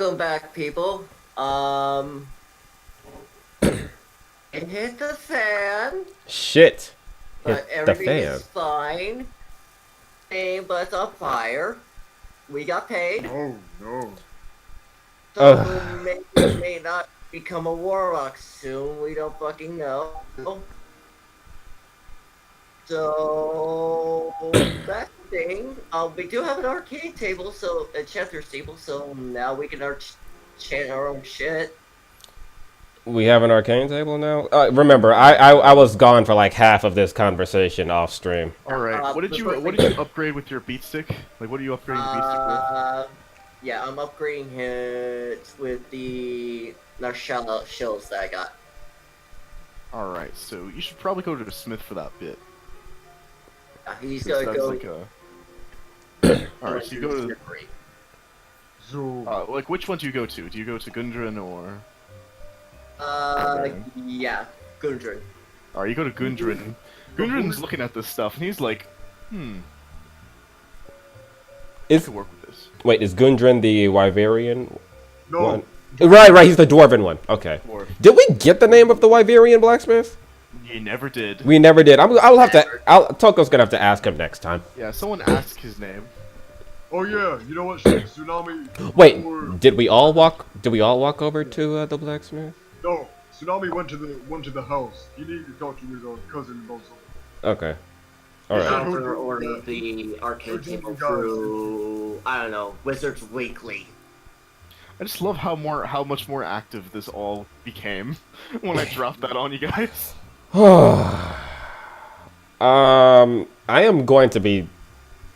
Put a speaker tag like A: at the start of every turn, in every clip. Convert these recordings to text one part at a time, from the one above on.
A: Welcome back, people. It hit the fan,
B: Shit. Hit
A: but
B: the
A: everything
B: fan.
A: is fine. Same, but it's on fire. We got paid,
C: Oh no.
A: so
B: Ugh.
A: may or may not become a warlock soon. We don't fucking know. So that's the thing. We do have an arcade table, so a chanter's table. So now we can chant our own shit.
B: We have an arcane table now? Remember, I was gone for like half of this conversation off stream.
C: All right.
A: Uh,
C: What did
A: the
C: you
A: first
C: what
A: thing-
C: did you upgrade with your beat stick? Like, what are you upgrading the beat stick with?
A: Yeah, I'm upgrading it with the shells that I got.
C: All right. So you should probably go to the smith for that bit.
A: He's
C: 'Cause
A: gonna
C: that's
A: go.
C: like a. All right. So you go to.
D: So,
C: Like, which one do you go to? Do you go to Gundren or?
A: Yeah, Gundren.
C: Alright, you go to Gundren. Gundren's looking at this stuff and he's like, I
B: Is
C: could work with this.
B: Wait, is Gundren the Wyverian
D: no.
B: one? Right, he's the dwarven one. Okay.
C: Or
B: Did we get the name of the Wyverian blacksmith?
C: you never did.
B: We never did. I'll have to. Toko's gonna have to ask him next time.
C: Yeah, someone asked his name.
D: Oh yeah, you know what? Tsunami.
B: Wait,
D: or-
B: did we all walk? Did we all walk over to the blacksmith?
D: No, Tsunami went to the house. He needed to talk to his cousin also.
B: Okay. All right.
A: After ordered the arcade table through, I don't know, Wizards Weekly.
C: I just love how much more active this all became when I dropped that on you guys.
B: I am going to be.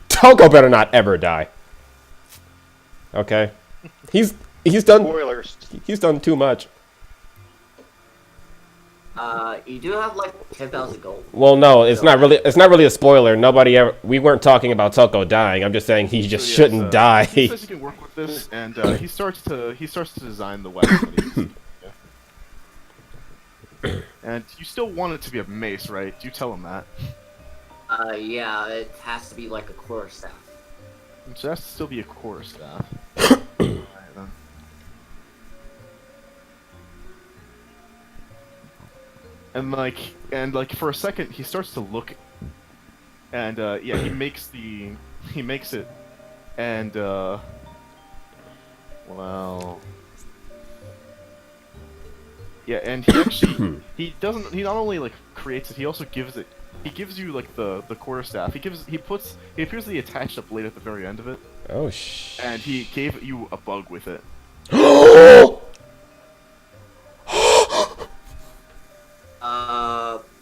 B: Toko better not ever die. Okay. He's done.
E: Spoilers.
B: He's done too much.
A: You do have like 10,000 gold.
B: Well, no, it's not really. It's not really a spoiler. Nobody ever. We weren't talking about Toko dying. I'm just saying he just
C: So, yeah,
B: shouldn't
C: so
B: die.
C: He says he can work with this, and he starts to design the weapon. And you still want it to be a mace, right? You tell him that.
A: Yeah, it has to be like a quarter staff.
C: So it has to still be a core staff. Alright, then. And like for a second he starts to look, and yeah, he makes it, and well, yeah, and he actually he not only like creates it, he also gives it. He gives you like the quarterstaff. He appears to be attached a blade at the very end of it,
B: Oh
C: and he gave you a bug with it.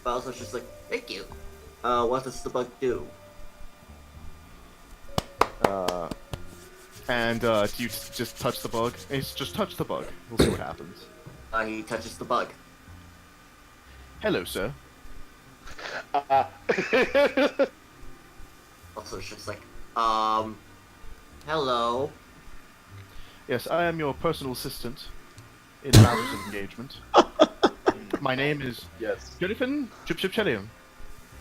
A: Bowser's just like, thank you. What does the bug do?
C: And do you just touch the bug? Just touch the bug. We'll see what happens.
A: He touches the bug.
C: Hello, sir.
A: Also, it's just like, hello.
C: Yes, I am your personal assistant in matters of engagement. My name is Jerifin Chip Chip Chedium.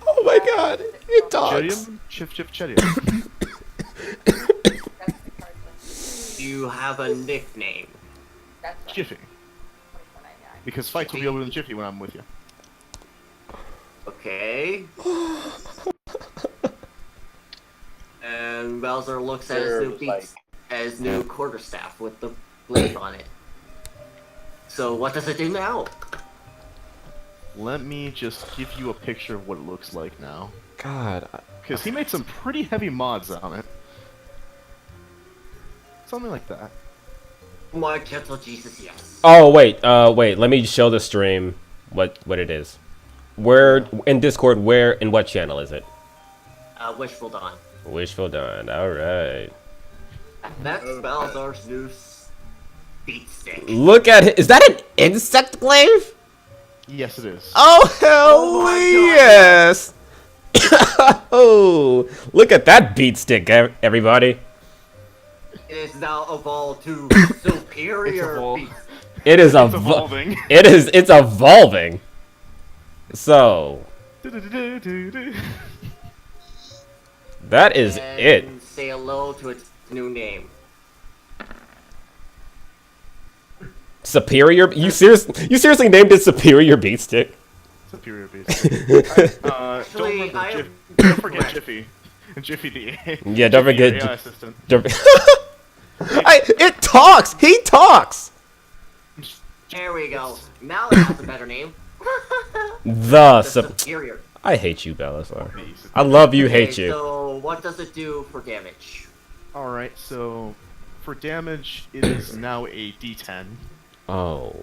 B: Oh my God! It talks.
C: Chedium Chip Chip Chedium.
A: You have a nickname.
C: Jiffy. Because fights will be over in Jiffy when I'm with you.
A: Okay. And Bowser looks at his new quarterstaff with the blade on it. So what does it do now?
C: Let me just give you a picture of what it looks like now.
B: God.
C: Because he made some pretty heavy mods on it. Something like that.
A: My gentle Jesus, yes.
B: Oh wait. Wait. Let me show the stream what it is. Where in Discord? Where in what channel is it?
A: Wishful Dawn.
B: Wishful done. All right.
A: That's Bowser's new beat stick.
B: Look at it. Is that an insect glaive?
C: Yes, it is.
B: Oh hell
A: Oh my
B: yes! Oh, look at that beat stick, everybody.
A: It is now evolved to superior
C: evolved.
A: beat.
B: It is
C: It's evolving.
B: It's evolving. So that is
A: And
B: it.
A: say hello to its new name.
B: Superior? You seriously named it Superior Beat Stick?
C: Superior beast.
A: Actually,
C: Don't forget Jiffy. Jiffy the
B: Yeah, don't
C: Jiffy, your
B: forget.
C: AI assistant.
B: It talks. He talks.
A: There we go. Now it has a better name.
B: The
A: Superior.
B: I hate you, Belisar. I love you, hate you.
A: So what does it do for damage?
C: Alright, so for damage, it is now a D10.
B: Oh.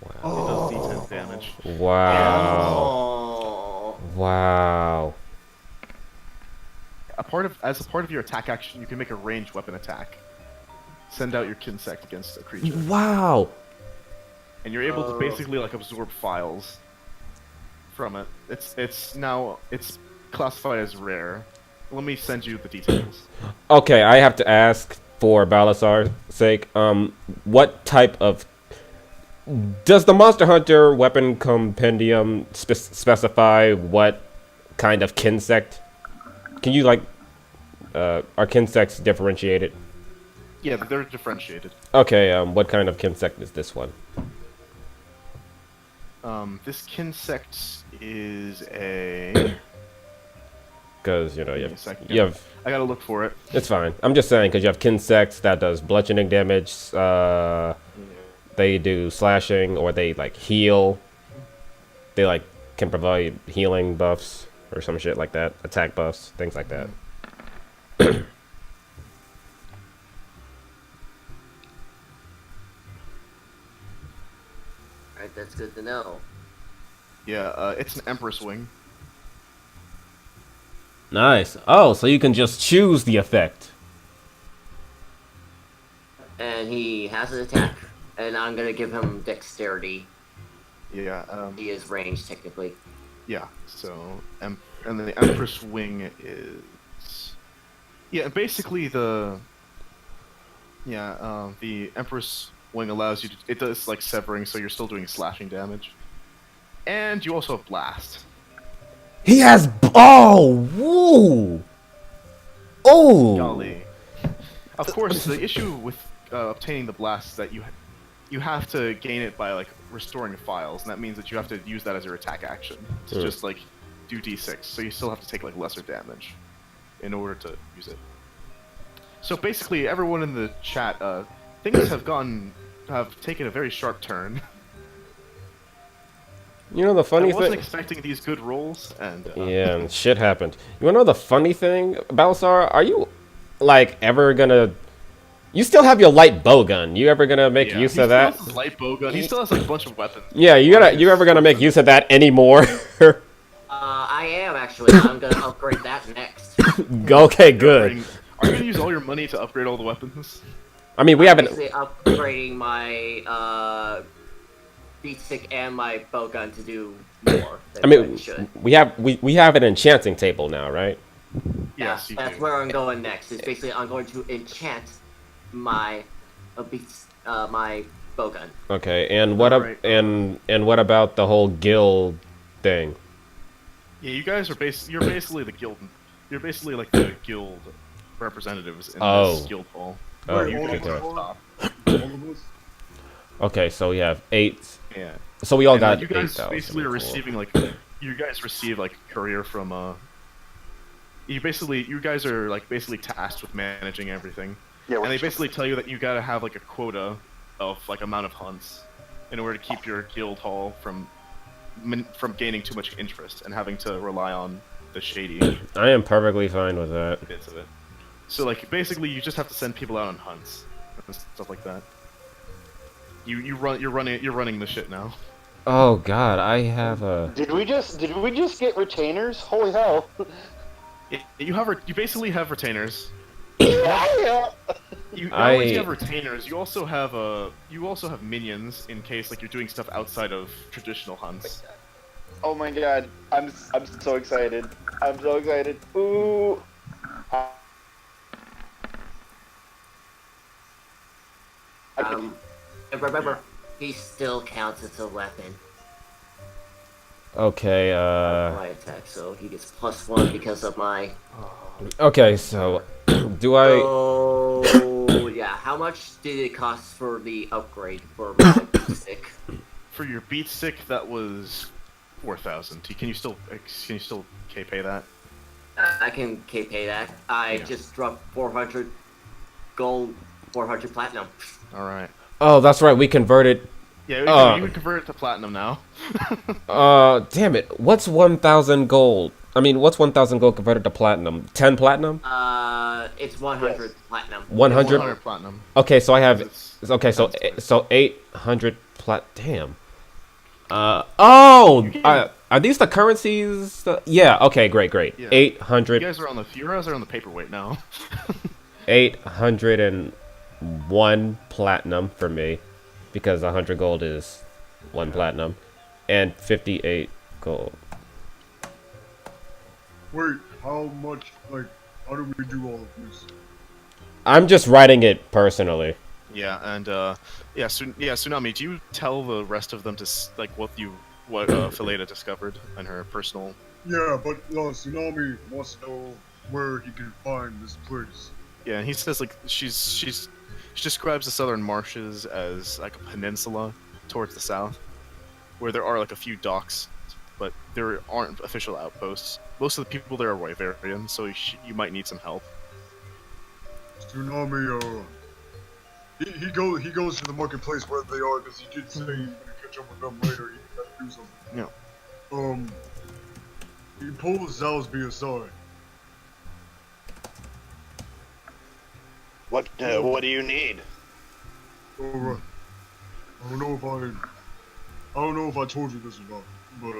C: It does D10 damage.
B: Wow.
A: Oh.
B: Wow.
C: As a part of your attack action, you can make a ranged weapon attack. Send out your Kinsect against a creature.
B: Wow.
C: And you're able to basically like absorb files from it. It's classified as rare. Let me send you the details.
B: Okay, I have to ask for Balasar's sake. What type of does the Monster Hunter weapon compendium specify what kind of Kinsect? Can you like are Kinsects differentiated?
C: Yeah, they're differentiated.
B: Okay, what kind of Kinsect is this one?
C: This Kinsect is a.
B: Because you know
C: Give me a second.
B: you have.
C: I gotta look for it.
B: It's fine. I'm just saying because you have Kinsects that does bludgeoning damage. They do slashing or they like heal. They like can provide healing buffs or some shit like that. Attack buffs, things like that.
A: Alright, that's good to know.
C: Yeah, it's an Empress Wing.
B: Nice. Oh, so you can just choose the effect.
A: And he has an attack, and I'm gonna give him dexterity.
C: Yeah.
A: He is ranged technically.
C: Yeah. So, and then the Empress Wing is. Yeah, and basically the Empress Wing allows you to. It does like severing, so you're still doing slashing damage. And you also have blast.
B: He has. Oh, woo. Oh.
C: Golly. Of course, the issue with obtaining the blast is that you have to gain it by like restoring files, and that means that you have to use that as your attack action to just like do d6. So you still have to take like lesser damage in order to use it. So basically, everyone in the chat, things have taken a very sharp turn.
B: You know the funny
C: I wasn't
B: thing?
C: expecting these good rolls, and
B: Yeah, and shit happened. You wanna know the funny thing, Balasar? Are you like ever gonna? You still have your light bow gun. You ever gonna make use of that?
C: He still has his light bow gun. He still has like a bunch of weapons.
B: Yeah, you ever gonna make use of that anymore?
A: I am actually. I'm gonna upgrade that next.
B: Okay, good.
C: Are you gonna use all your money to upgrade all the weapons?
B: I mean, we haven't.
A: Basically upgrading my beat stick and my bow gun to do more.
B: I mean, we have an enchanting table now, right?
C: Yes, you
A: that's
C: do.
A: where I'm going next. It's basically I'm going to enchant my my bow gun.
B: Okay, and what
C: Alright.
B: and what about the whole guild thing?
C: Yeah, you guys are you're basically the guild. You're basically like the guild representatives in
B: Oh.
C: this guild hall.
B: Oh,
D: Wait,
C: You
D: all
C: guys
D: of
C: are
D: us
C: up
D: are?
C: top.
D: All of us?
B: Okay, so we have 8.
C: Yeah.
B: So we all
C: And,
B: got
C: you guys
B: 8,000.
C: basically are
B: Cool.
C: receiving like you guys receive like courier from you guys are like basically tasked with managing everything.
E: Yeah,
C: And they basically tell you that you gotta have like a quota of like amount of hunts in order to keep your guild hall from gaining too much interest and having to rely on the shady
B: I am perfectly fine with that.
C: bits of it. So like basically you just have to send people out on hunts and stuff like that. You're running the shit now.
B: Oh God, I have a.
E: Did we just get retainers? Holy hell!
C: You basically have retainers.
E: Yeah.
C: You not only do you have retainers, you also have minions in case like you're doing stuff outside of traditional hunts.
E: Oh my god, I'm so excited. I'm so excited. Ooh.
A: And remember, he still counts as a weapon.
B: Okay,
A: My attack, so he gets +1 because of my.
B: Okay, so do I?
A: Oh yeah. how much did it cost for the upgrade for my stick?
C: For your beat stick, that was 4,000. Can you still pay that?
A: I can pay that. I
C: Yeah.
A: just dropped 400 gold, 400 platinum.
C: All right.
B: Oh, that's right. We converted.
C: Yeah, you can convert it to platinum now.
B: Damn it. What's 1,000 gold? I mean, what's 1,000 gold converted to platinum? 10 platinum?
A: It's 100
E: Yes.
A: platinum.
B: 100?
C: 100 platinum.
B: Okay, so I have.
C: It's-
B: Okay, so
C: Sounds good.
B: so 800 Damn. Oh! Are these the currencies? Yeah, okay, great.
C: Yeah.
B: 800.
C: You guys are on the paperweight now.
B: 801 platinum for me. Because 100 gold is 1 platinum. And 58 gold.
D: Wait, how much? Like, how do we do all of this?
B: I'm just writing it personally.
C: Yeah, and Tsunami, do you tell the rest of them to what Phileta discovered in her personal?
D: Yeah, but Tsunami wants to know where he can find this place.
C: Yeah, and he says like she describes the southern marshes as like a peninsula towards the south, where there are like a few docks, but there aren't official outposts. Most of the people there are Wyverian, so you might need some help.
D: Tsunami, he goes to the marketplace where they are because he did say he's gonna catch up with them later. He has to do something.
C: Yeah.
D: He pulls Zalsby aside.
E: What do you need?
D: Alright. I don't know if I told you this or not, but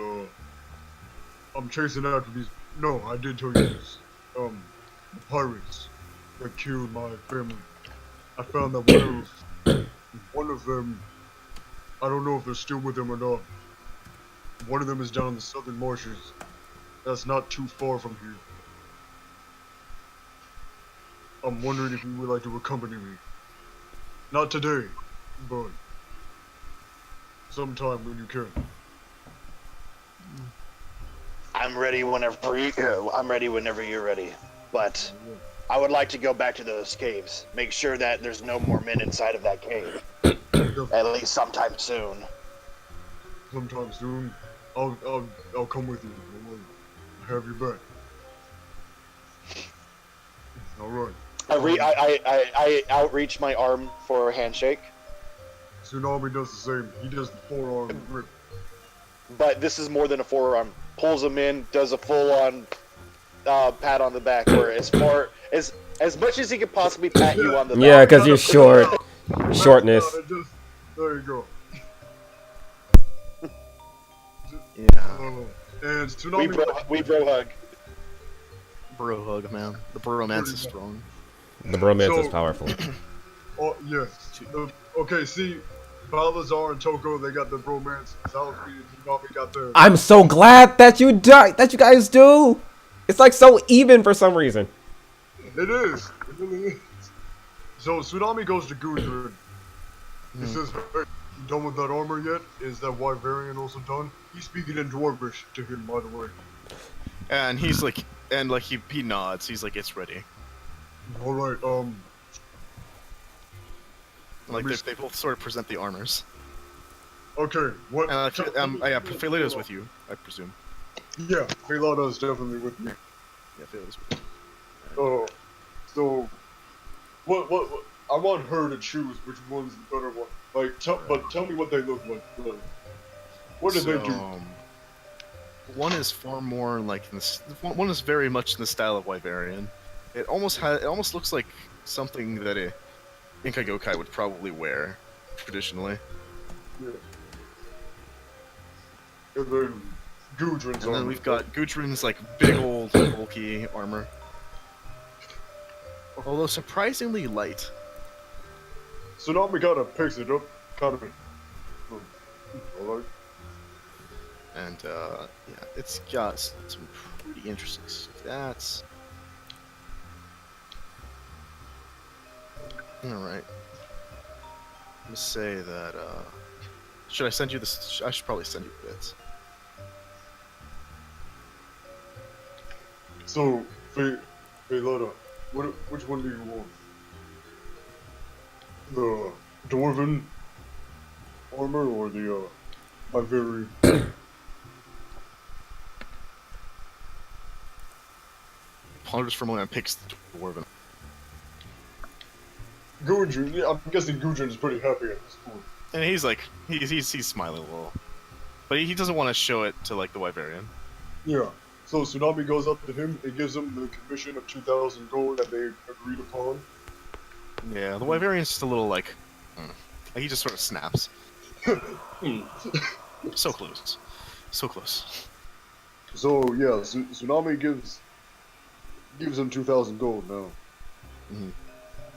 D: I'm chasing after these. No, I did tell you this. The pirates that killed my family. I found that one of them. I don't know if they're still with them or not. One of them is down in the southern marshes. That's not too far from here. I'm wondering if you would like to accompany me. Not today, but sometime when you can.
E: I'm ready whenever you're ready. But I would like to go back to those caves. Make sure that there's no more men inside of that cave. At least sometime soon.
D: Sometime soon, I'll come with you. Don't worry. I have your back. All right.
E: I outreach my arm for a handshake.
D: Tsunami does the same. He does the forearm grip.
E: But this is more than a forearm. Pulls him in, does a full-on pat on the back, where as much as he could possibly pat you on the back.
B: Yeah, because you're short. Shortness.
D: There you go.
C: Yeah.
D: And Tsunami.
E: We bro hug.
C: Bro hug, man. The bromance is strong.
B: The bromance
D: So-
B: is powerful.
D: Oh yes. Okay, see, Balazar and Toko, they got the bromance. Zalsby and Tsunami got their.
B: I'm so glad that you guys do. It's like so even for some reason.
D: It is. It really is. So Tsunami goes to Gudrun. He says, "Hey, you done with that armor yet? Is that Wyverian also done?" He's speaking in Dwarvish to him, by the way.
C: And he's like, he nods. He's like, it's ready.
D: All right.
C: Like they both sort of present the armors.
D: Okay. What?
C: And Phileta's with you, I presume.
D: Yeah, Felada is definitely with me.
C: Yeah, Phileta's with you.
D: So, what? I want her to choose which one's the better one. Like, tell me what they look like. What do they do?
C: One is far more like one is very much in the style of Wyverian. It almost looks like something that a Inka Gokai would probably wear traditionally.
D: Yeah. And then Gudrun's
C: And then
D: armor.
C: we've got Gudrun's like big old bulky armor. Although surprisingly light.
D: Tsunami kind of picks it up, kind of. Alright.
C: And yeah, it's got some pretty interesting stats. Alright. Let me say that, should I send you this? I should probably send you bits.
D: So, Felada, which one do you want? The dwarven armor or the Iberian?
C: Ponders for a moment and picks the dwarven.
D: Gudrun, yeah, I'm guessing Gudrun's pretty happy at this point.
C: And he's like, he's smiling a little. But he doesn't want to show it to, like, the Wyverian.
D: Yeah. So Tsunami goes up to him and gives him the commission of 2,000 gold that they agreed upon.
C: Yeah, the Wyverian's just a little, like he just sort of snaps. So close. So close.
D: So yeah, Tsunami gives him 2,000 gold now.
C: Mhm.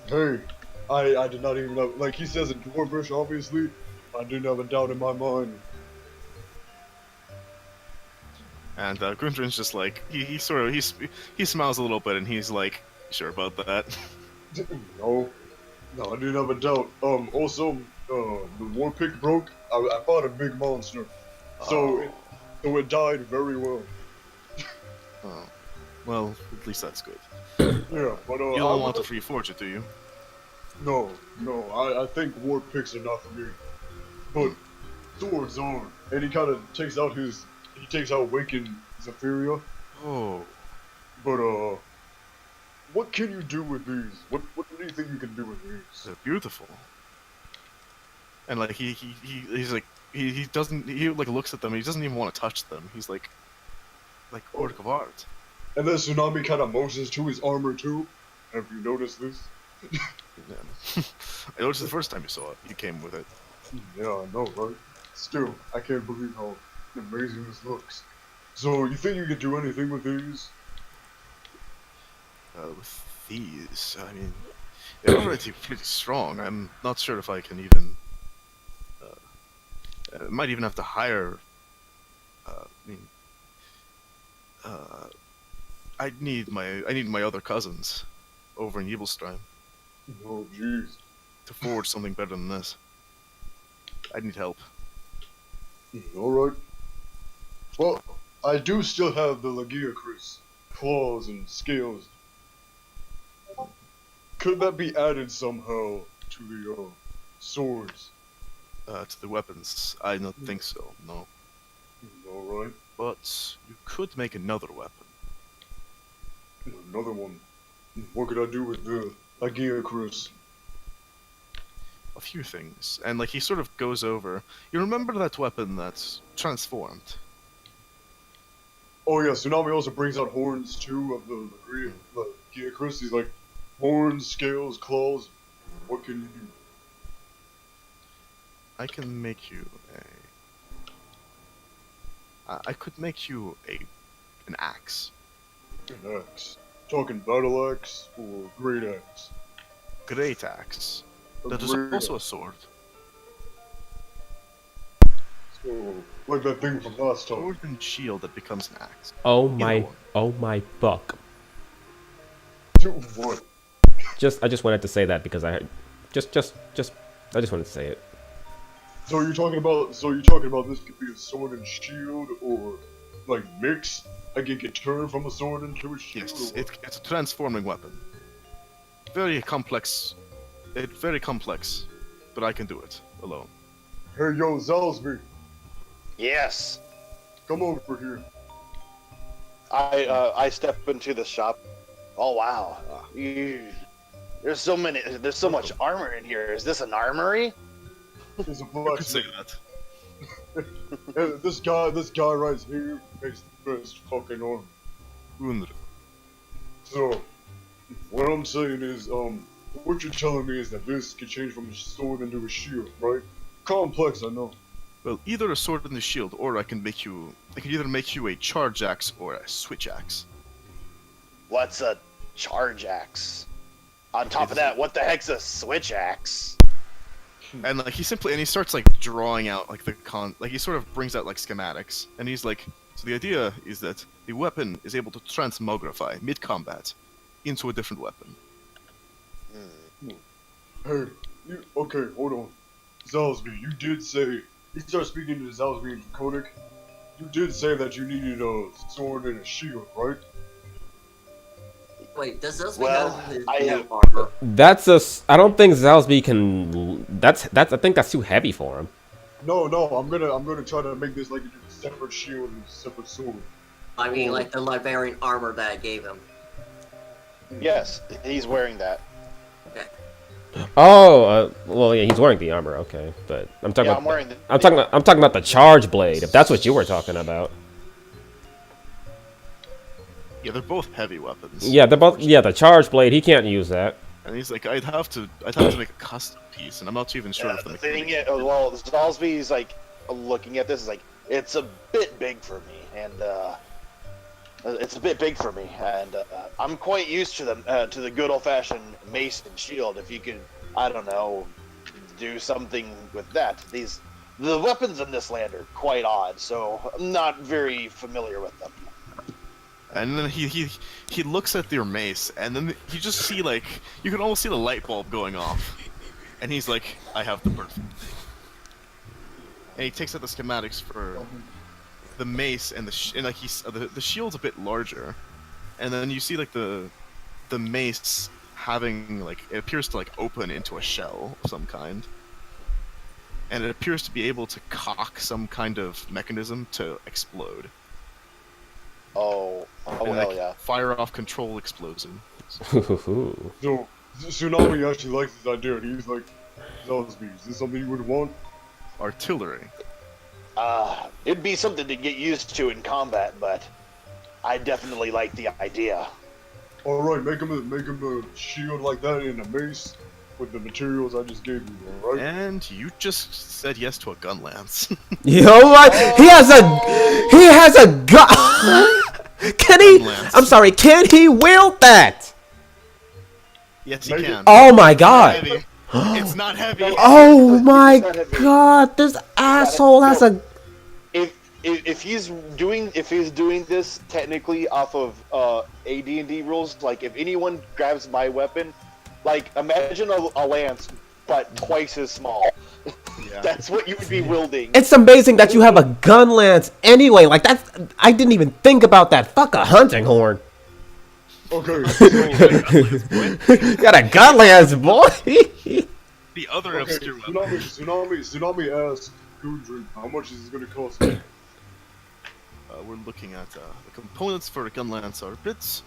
D: Hey, I did not even have, like he says in Dwarvish, obviously, I didn't have a doubt in my mind.
C: And Gundren's just like, he smiles a little bit and he's like, sure about that.
D: No, I didn't have a doubt. Also, the war pick broke. I fought a big monster, so it died very well.
C: Oh. Well, at least that's good.
D: Yeah, but
C: You don't want to reforge it, do you?
D: No, I think war picks are not for me. But swords are. And he kind of takes out Waken Zephyria.
C: Oh.
D: But what can you do with these? What do you think you can do with these?
C: They're beautiful. And like he's like he like looks at them and he doesn't even want to touch them. He's like work of art.
D: And then Tsunami kind of motions to his armor too. Have you noticed this?
C: Yeah. I noticed the first time you saw it. You came with it.
D: Yeah, I know, right? Still, I can't believe how amazing this looks. So, you think you could do anything with these?
C: With these, I mean, they're already pretty strong. I'm not sure if I can even. I might even have to hire. I need my other cousins over in Evilstrime
D: Oh, jeez.
C: to forge something better than this. I need help.
D: Alright. Well, I do still have the Lagiacris claws and scales. Could that be added somehow to the swords?
C: To the weapons, I don't think so. No,
D: Alright.
C: but you could make another weapon.
D: Another one. What could I do with the Lagiacris?
C: A few things, and like he sort of goes over. You remember that weapon that's transformed?
D: Oh yeah, Tsunami also brings out horns too of the Lagiacris. He's like, horns, scales, claws. What can you do?
C: I can make you I could make you an axe.
D: An axe. Talking battle axe or great axe?
C: Great axe. That is
D: great
C: also a
D: axe.
C: sword.
D: So, like that thing from last time.
C: Sword and shield that becomes an axe.
B: Oh
C: Either
B: my fuck.
D: What?
B: I just wanted to say that because I heard, I just wanted to say it.
D: So you're talking about this could be a sword and shield or like mix? Like it could turn from a sword into a shield?
C: Yes,
D: or what?
C: it's a transforming weapon. Very complex. Very complex, but I can do it alone.
D: Hey yo, Zalsby,
E: Yes.
D: come over here.
E: I step into the shop. Oh wow. There's so much armor in here. Is this an armory?
D: There's a
C: You could
D: blacksmith.
C: say that.
D: Hey, this guy right here makes the best fucking armor.
C: Unr.
D: So, what I'm saying is, what you're telling me is that this can change from a sword into a shield, right? Complex, I know.
C: Well, either a sword and a shield, or I can either make you a charge axe or a switch axe.
E: What's a charge axe? On top of that, what the heck's a switch axe?
C: And like he starts like drawing out like he sort of brings out like schematics, and he's like, so the idea is that the weapon is able to transmogrify mid-combat into a different weapon.
D: Hey, okay, hold on. Zalsby, you did say, he starts speaking to Zalsby in Draconic. You did say that you needed a sword and a shield, right?
A: Wait, does Zelsby
E: Well,
A: have his
E: I
A: new
E: have-
A: armor?
B: That's I don't think Zalsby can. That's. I think that's too heavy for him.
D: No, I'm gonna try to make this like a separate shield and separate sword.
A: I mean, like the Liberian armor that I gave him.
E: Yes, he's wearing that.
A: Okay.
B: Oh, well, yeah, he's wearing the armor. Okay, but I'm talking
E: Yeah,
B: about.
E: I'm wearing the.
B: I'm talking about the charge blade. If that's what you were talking about.
C: Yeah, they're both heavy weapons.
B: Yeah, they're both. Yeah, the charge blade. He can't use that.
C: And he's like, I'd have to make a custom piece, and I'm not even sure if
E: The
C: the
E: thing
C: mechanics-
E: is, well, Salisbury's like looking at this is like it's a bit big for me, and it's a bit big for me, and I'm quite used to the good old fashioned mace and shield. If you could, I don't know, do something with that. The weapons in this land are quite odd, so I'm not very familiar with them.
C: And then he looks at your mace, and then you just see like you can almost see the light bulb going off, and he's like, "I have the perfect thing." And he takes out the schematics for the mace and the shield's a bit larger, and then you see like the mace having like it appears to like open into a shell of some kind, and it appears to be able to cock some kind of mechanism to explode.
E: Oh
C: And,
E: hell
C: like,
E: yeah!
C: fire off control explosion.
D: So Tsunami actually likes this idea, and he's like, Zelsby, is this something you would want?
C: Artillery.
E: It'd be something to get used to in combat, but I definitely like the idea.
D: All right, make him a shield like that and a mace with the materials I just gave you. All right.
C: And you just said yes to a gun lance.
B: You know what? He has a gun. Can he?
C: Lance.
B: I'm sorry. Can he wield that?
C: Yes, you
D: Make it-
C: can.
B: Oh my god.
C: Heavy. It's not heavy.
B: Oh my
E: It's not heavy.
B: god. This asshole has a.
E: If he's doing this technically off of AD&D rules, like if anyone grabs my weapon, like imagine a lance but twice as small.
C: Yeah.
E: That's what you would be wielding.
B: It's amazing that you have a gun lance anyway. Like that's. I didn't even think about that. Fuck a hunting horn.
D: Okay.
B: You got a gun lance, boy.
C: The other
D: Okay,
C: obscure weapon.
D: Tsunami asked Gudrun, how much is this gonna cost?
C: We're looking at the components for a gun lance are a bit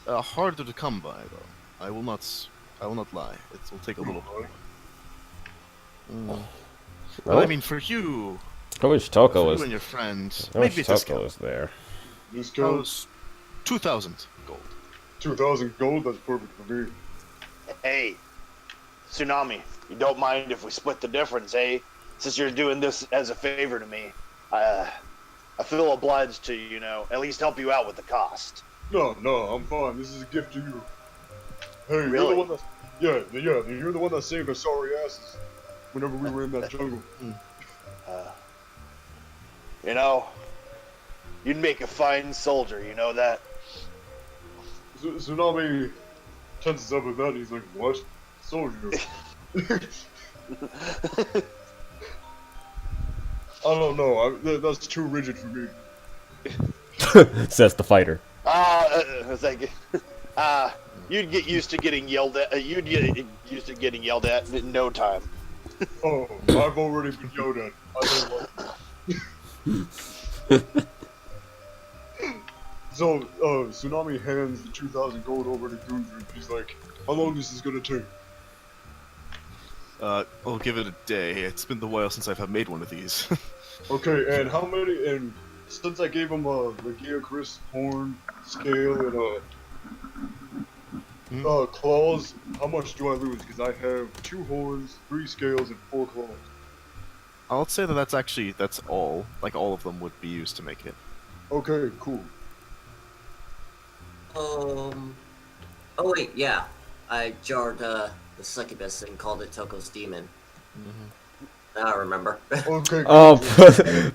C: harder to come by, though. I will not lie. It will take a little bit. Well, I mean, for you,
B: I wish
C: for
B: Toko
C: you
B: was.
C: and your friend,
B: I wish
C: maybe it's
B: Toko
C: discount.
B: was there.
D: This
C: That
D: goes
C: was 2,000 gold.
D: 2,000 gold. That's perfect for me.
E: Hey, Tsunami, you don't mind if we split the difference, eh? Since you're doing this as a favor to me, I feel obliged to, at least help you out with the cost.
D: No, I'm fine. This is a gift to you. Hey, you're
E: Really?
D: the one that's you're the one that saved our sorry asses whenever we were in that jungle.
E: You'd make a fine soldier, you know that?
D: Tsunami tenses up with that. And he's like, "What, soldier?" I don't know. That's too rigid for me.
B: Says the fighter.
E: It's like, you'd get used to getting yelled at. You'd get used to getting yelled at in no time.
D: Oh, I've already been yelled at. I don't like. So, Tsunami hands the 2,000 gold over to Gudrun. He's like, "How long is this gonna take?"
C: I'll give it a day. It's been a while since I've made one of these.
D: Okay, and how many? And since I gave him the Gear Chris horn, scale, and claws, how much do I lose? Because I have 2 horns, 3 scales, and 4 claws.
C: I'll say that's all. Like all of them would be used to make it.
D: Okay, cool.
A: Oh wait, yeah. I jarred the succubus and called it Toko's demon. Now I remember.
D: Okay.
B: Oh,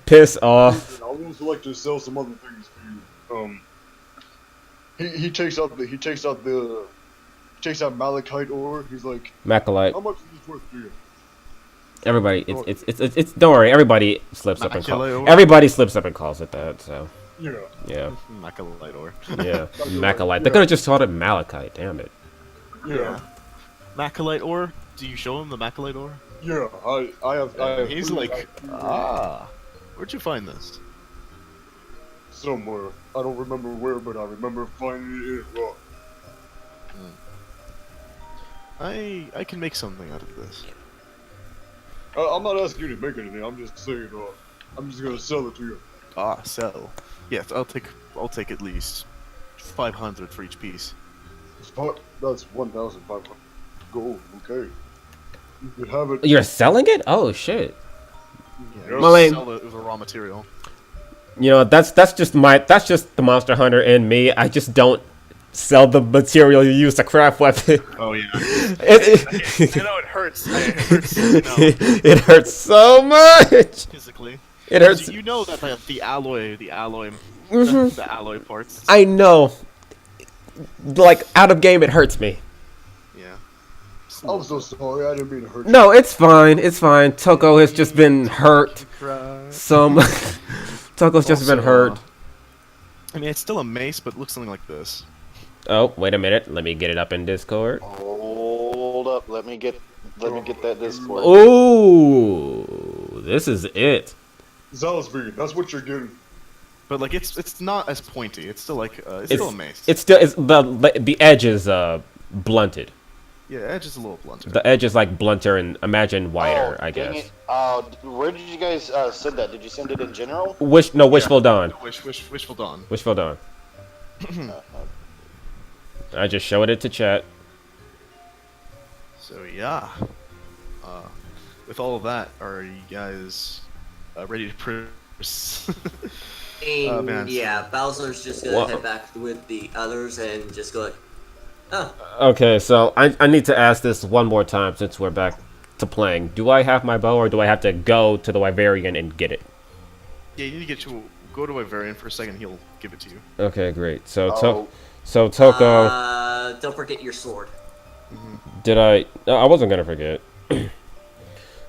B: piss off.
D: I would also like to sell some other things for you. He takes out malachite ore. He's like,
B: Macalite.
D: "How much is this worth to you?"
B: Everybody, it's don't worry. Everybody slips up and
C: Macula or-
B: everybody slips up and calls it that. So
D: Yeah.
B: Yeah.
C: Macalite ore.
B: Yeah. Macalite. They could have just called it Malachite. Damn it.
D: Yeah.
C: Macalite ore? Do you show him the Macalite ore?
D: Yeah. I have.
C: He's
D: proof.
C: like, ah. Where'd you find this?
D: Somewhere. I don't remember where, but I remember finding it in a rock.
C: I can make something out of this.
D: I'm not asking you to make anything. I'm just saying. I'm just gonna sell it to you.
C: Ah, sell. Yes, I'll take at least 500 for each piece.
D: That's 1,500 gold. Okay. You could have it.
B: You're selling it? Oh shit.
C: Yeah,
D: Well,
B: I mean-
C: sell it as a raw material.
B: You know, that's just the Monster Hunter in me. I just don't sell the material you use to craft weapon.
C: Oh yeah.
B: It,
C: I know it hurts. It hurts. You know,
B: it hurts so much.
C: physically.
B: It hurts.
C: You know that the alloy,
B: Mhm.
C: the alloy parts.
B: I know. Like out of game, it hurts me.
C: Yeah.
D: I'm so sorry. I didn't mean to hurt you.
B: No, it's fine. It's fine. Toko has just been hurt. Some. Toko's just been hurt.
C: I mean, it's still a mace, but it looks something like this.
B: Oh, wait a minute. Let me get it up in Discord.
E: Hold up, let me get that Discord.
B: Ooh, this is it.
D: Zealous Vegan, that's what you're getting.
C: But like, it's not as pointy. It's still like it's still a mace.
B: It's the edge is blunted.
C: Yeah, edge is a little blunter.
B: The edge is like blunter and imagine wider, I
E: dang
B: guess.
E: it. Where did you guys send that? Did you send it in general?
B: Wishful Dawn.
C: Wishful dawn.
B: Wishful Dawn. I just showed it to chat.
C: So yeah, with all of that, are you guys ready to press? Man,
A: yeah, Bowser's just gonna head back with the others and just go like, oh.
B: Okay, so I need to ask this one more time since we're back to playing. Do I have my bow or do I have to go to the Wyverian and get it?
C: Yeah, you need to go to Wyverian for a second. He'll give it to you.
B: Okay, great. So Toko,
A: Don't forget your sword.
B: did I? No, I wasn't gonna forget.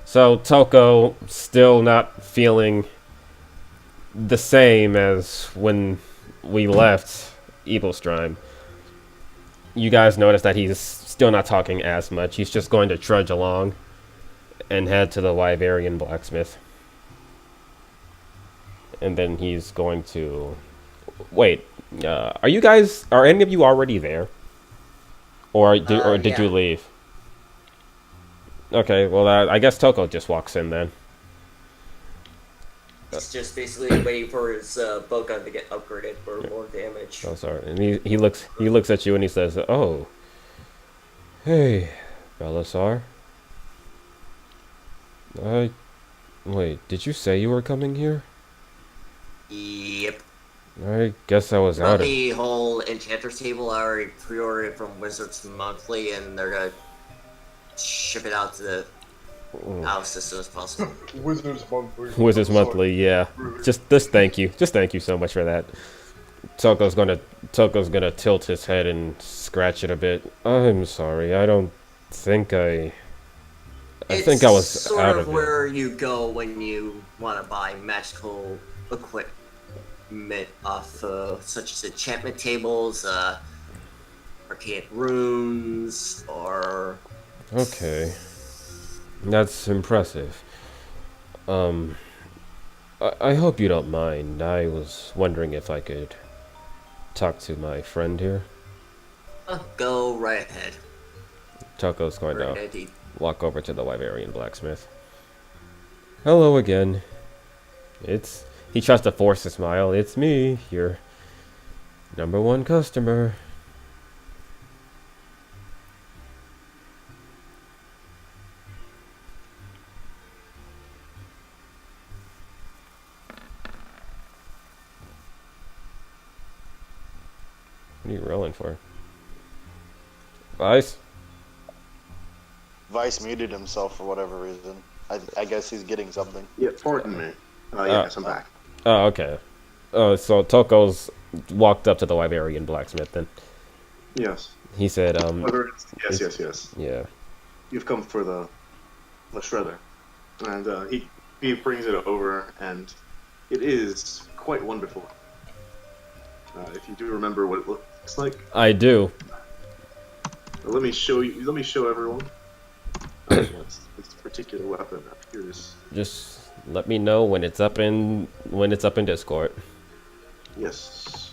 B: So Toko still not feeling the same as when we left Evilstrime. You guys notice that he's still not talking as much. He's just going to trudge along and head to the Wyverian blacksmith. And then he's going to... Wait, are any of you already there? Or did
A: yeah.
B: you leave? Okay, well, I guess Toko just walks in then.
A: He's just basically waiting for his bow gun to get upgraded for more damage.
B: Oh, sorry. And he looks at you and he says, "Oh, hey, Belisar. Wait, did you say you were coming here?
A: Yep.
B: I guess I was
A: Well,
B: out of...
A: the whole Enchanter's table I already pre-ordered from Wizards Monthly, and they're gonna ship it out to the house as soon as possible.
D: Wizards Monthly.
B: Wizards Monthly, yeah. Just thank you. Just thank you so much for that. Toko's gonna tilt his head and scratch it a bit. I'm sorry. I don't think I think I was
A: sort
B: out
A: of
B: of it.
A: where you go when you want to buy magical equipment off such as enchantment tables, arcane runes, or...
B: Okay. That's impressive. I hope you don't mind. I was wondering if I could talk to my friend here.
A: Go right ahead.
B: Toko's going
A: Right
B: to
A: ahead, indeed.
B: walk over to the Wyverian blacksmith. Hello again. He tries to force a smile. It's me, your #1 customer. What are you rolling for? Vice?
E: Vice muted himself for whatever reason. I guess he's getting something.
F: Yeah, pardon me. Yes, I'm back.
B: Oh, okay. So Toko's walked up to the Wyverian blacksmith then.
F: Yes.
B: He said,
F: Yes.
B: yeah.
F: You've come for the shredder. And he brings it over, and it is quite wonderful. if you do remember what it looks like,
B: I do.
F: let me show you. Let me show everyone. This particular weapon appears.
B: Just let me know when it's up in Discord.
F: Yes.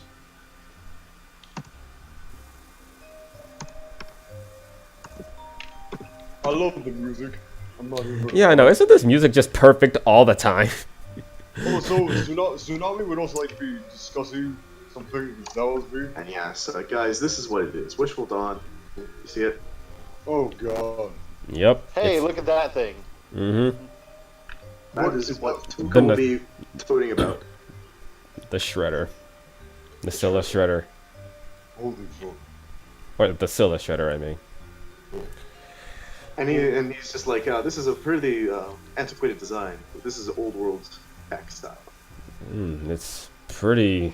D: I love the music. I'm not even.
B: Yeah, I know. Isn't this music just perfect all the time?
D: Oh, so Tsunami would also like to be discussing something that was me.
F: And yes, guys, this is what it is. Wishful Dawn. You see it?
D: Oh god.
B: Yep.
E: Hey, look at that thing.
B: Mm-hmm.
F: That
D: What
F: is
D: is
F: what
D: that?
F: Tuka will be tweeting about.
B: The shredder. The Scylla shredder.
D: Holy fuck.
B: Or the Scylla shredder, I mean.
F: And he's just like, this is a pretty antiquated design. This is old world tech style.
B: It's pretty...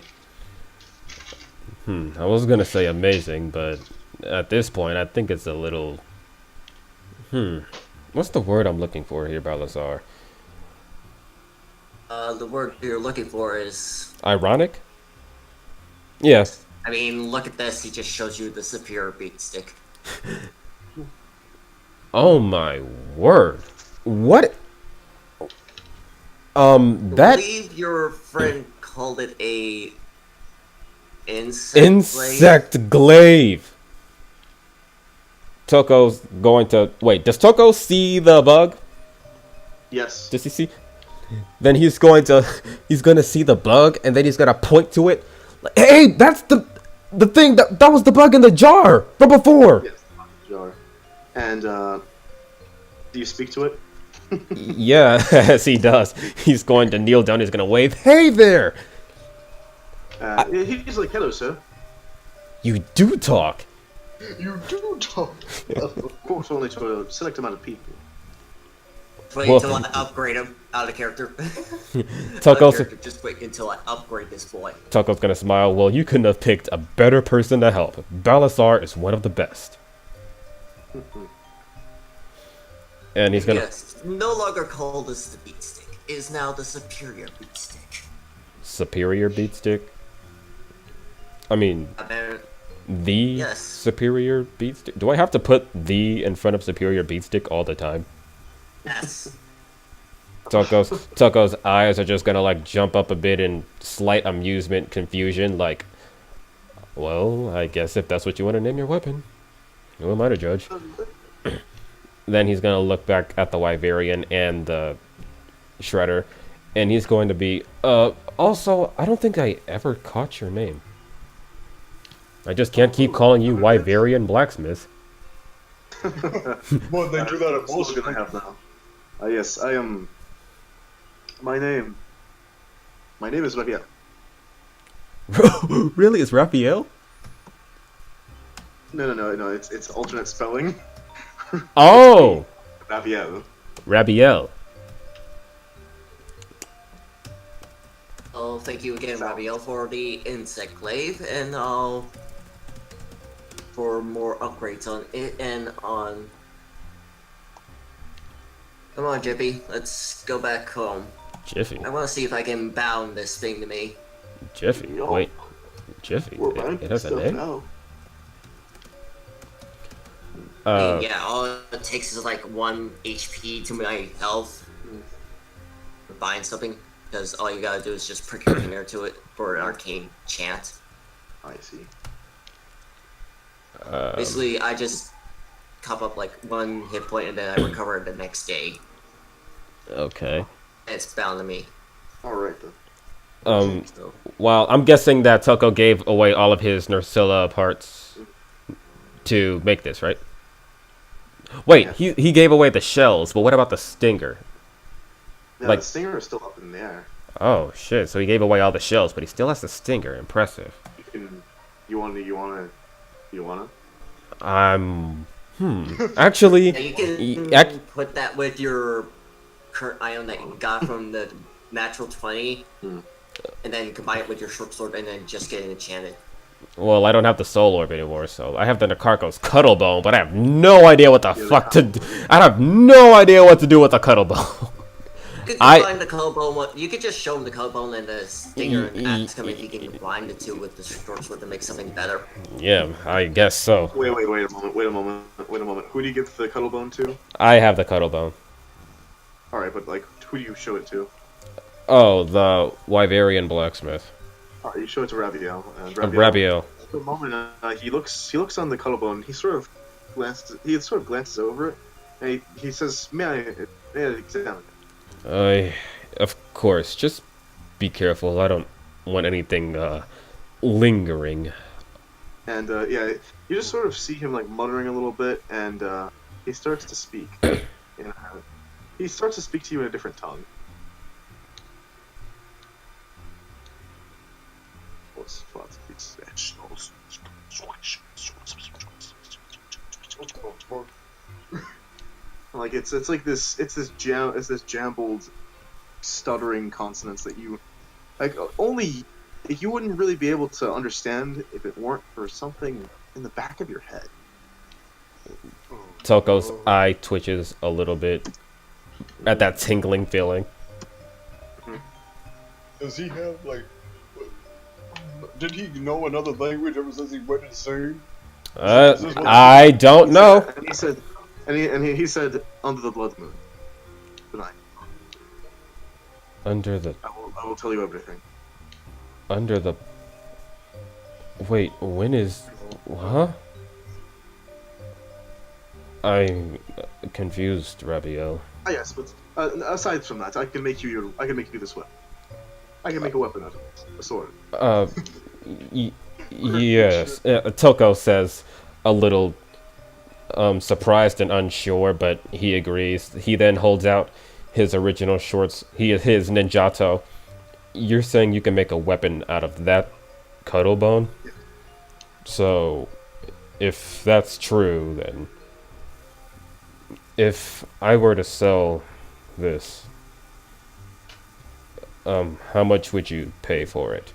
B: I was gonna say amazing, but at this point, I think it's a little... What's the word I'm looking for here, Balazar?
A: The word you're looking for is...
B: Ironic? Yeah.
A: I mean, look at this. He just shows you the superior beat stick.
B: Oh my word. What?
A: I
B: That
A: believe your friend called it a...
B: insect glaive. Toko's going to... Wait, does Toko see the bug?
F: Yes.
B: Does he see? Then he's going to see the bug, and then he's gonna point to it. Like, hey, that's the thing that was the bug in the jar from before.
F: Yes. Jar. And do you speak to it?
B: Yeah, yes, he does. He's going to kneel down. He's gonna wave. Hey there.
F: He's like, hello, sir.
B: You do talk.
D: You do talk.
F: Of course, only to a select amount of people.
A: Wait
B: Well-
A: until I upgrade him out of character.
B: Toko's,
A: Just wait until I upgrade this boy.
B: Toko's gonna smile. Well, you couldn't have picked a better person to help. Balasar is one of the best. And he's gonna...
A: Yes, no longer called as the beat stick. It is now the superior beat stick.
B: Superior beat stick? I mean, the
A: Yes.
B: superior beat stick? Do I have to put the in front of superior beat stick all the time?
A: Yes.
B: Toko's eyes are just gonna like jump up a bit in slight amusement, confusion, like, well, I guess if that's what you want to name your weapon, who am I to judge? Then he's gonna look back at the Wyverian and the Shredder, and he's going to be, also, I don't think I ever caught your name. I just can't keep calling you Wyverian Blacksmith.
D: Well, they do that at
F: That's what
D: most.
F: we're gonna have now. Yes, I am. My name is Raphael.
B: Really? It's Raphael?
F: No. It's alternate spelling.
B: Oh!
F: Raphael.
B: Rabiel.
A: Oh, thank you again, Rabiel, for the insect glaive, and for more upgrades on it and on. Come on, Jippy, let's go back home.
B: Jiffy.
A: I want to see if I can bound this thing to me.
B: Jiffy.
F: Yo.
B: Wait. Jiffy.
F: We're
B: It has a
F: stuff
B: name?
F: now.
A: I mean, yeah, all it takes is like 1 HP to my health. Bind something, because all you gotta do is just prick your finger to it for an arcane chant.
F: I see.
A: Basically, I just cup up like 1 hit point and then I recover it the next day.
B: Okay.
A: And it's bound to me.
F: Alright then.
A: So,
B: Well, I'm guessing that Toko gave away all of his Nursilla parts to make this, right? Wait, he gave away the shells, but what about the stinger?
F: Yeah,
B: Like-
F: the stinger is still up in the air.
B: Oh shit! So he gave away all the shells, but he still has the stinger. Impressive.
F: You wanna?
B: Actually,
A: yeah, you can put that with your current ion that you got from the natural 20, and then combine it with your short sword, and then just get it enchanted.
B: well, I don't have the soul orb anymore, so I have the Nakarko's Cuttlebone, but I have no idea what the fuck to do. I have no idea what to do with the Cuttlebone.
A: could
B: I-
A: combine the collarbone. You could just show him the collarbone and the stinger and ask him if he can combine the two with the short sword to make something better.
B: Yeah, I guess so.
F: Wait a moment. Who do you give the cuttlebone to?
B: I have the cuttlebone.
F: Alright, but like, who do you show it to?
B: Oh, the Wyverian blacksmith.
F: Alright, you show it to Rabiel. And
B: Rabiel.
F: at the moment, he looks on the cuttlebone. He sort of glances over it, and he says, "May I examine it?"
B: Of course, just be careful. I don't want anything lingering.
F: And yeah, you just sort of see him like muttering a little bit, and he starts to speak. He starts to speak to you in a different tongue. Like it's this jumbled, stuttering consonants that you like only you wouldn't really be able to understand if it weren't for something in the back of your head.
B: Toko's eye twitches a little bit at that tingling feeling.
D: Does he have like? Did he know another language ever since he went insane?
B: I don't know.
F: And he said, he said, under the blood moon. Tonight.
B: Under the.
F: I will tell you everything.
B: Under the. Wait, when is. Huh? I'm confused, Rabiel.
F: Ah, yes, but aside from that, I can make you this weapon. I can make a weapon out of it, a sword.
B: Yes. Toko says, a little surprised and unsure, but he agrees. He then holds out his original shorts. His ninjato. You're saying you can make a weapon out of that cuttlebone?
F: Yeah.
B: So, if that's true, then if I were to sell this, how much would you pay for it?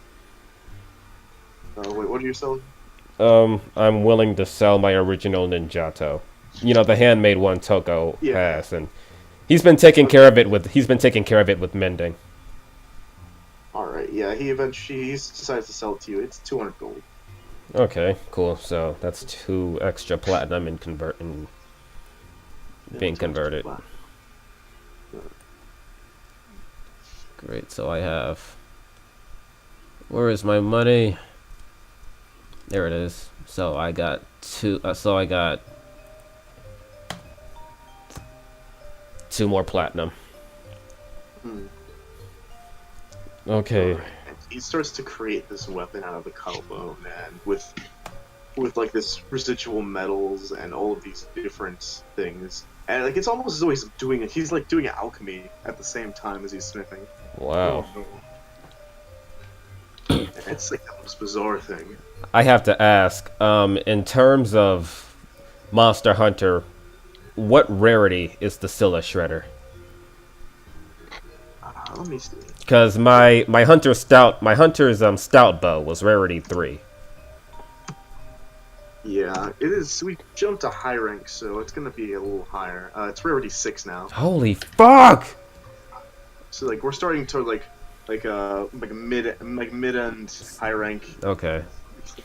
F: Wait, what are you selling?
B: I'm willing to sell my original ninjato. You know, the handmade one Toko has, and he's been taking care of it with mending.
F: All right, yeah. He decides to sell it to you. It's 200 gold.
B: Okay, cool. So that's 2 extra platinum being converted. Great. So I have. Where is my money? There it is. So I got 2. So I got 2 more platinum. Okay.
F: And he starts to create this weapon out of the cuttlebone, and with like this residual metals and all of these different things, and like it's almost as though he's like doing alchemy at the same time as he's smithing.
B: Wow.
F: It's like the most bizarre thing.
B: I have to ask, in terms of Monster Hunter, what rarity is the Scylla Shredder?
F: Let me see.
B: Because my hunter's stout bow was rarity 3.
F: Yeah, it is. We jumped to high rank, so it's gonna be a little higher. It's rarity 6 now.
B: Holy fuck!
F: So like we're starting to like mid-end high rank.
B: Okay.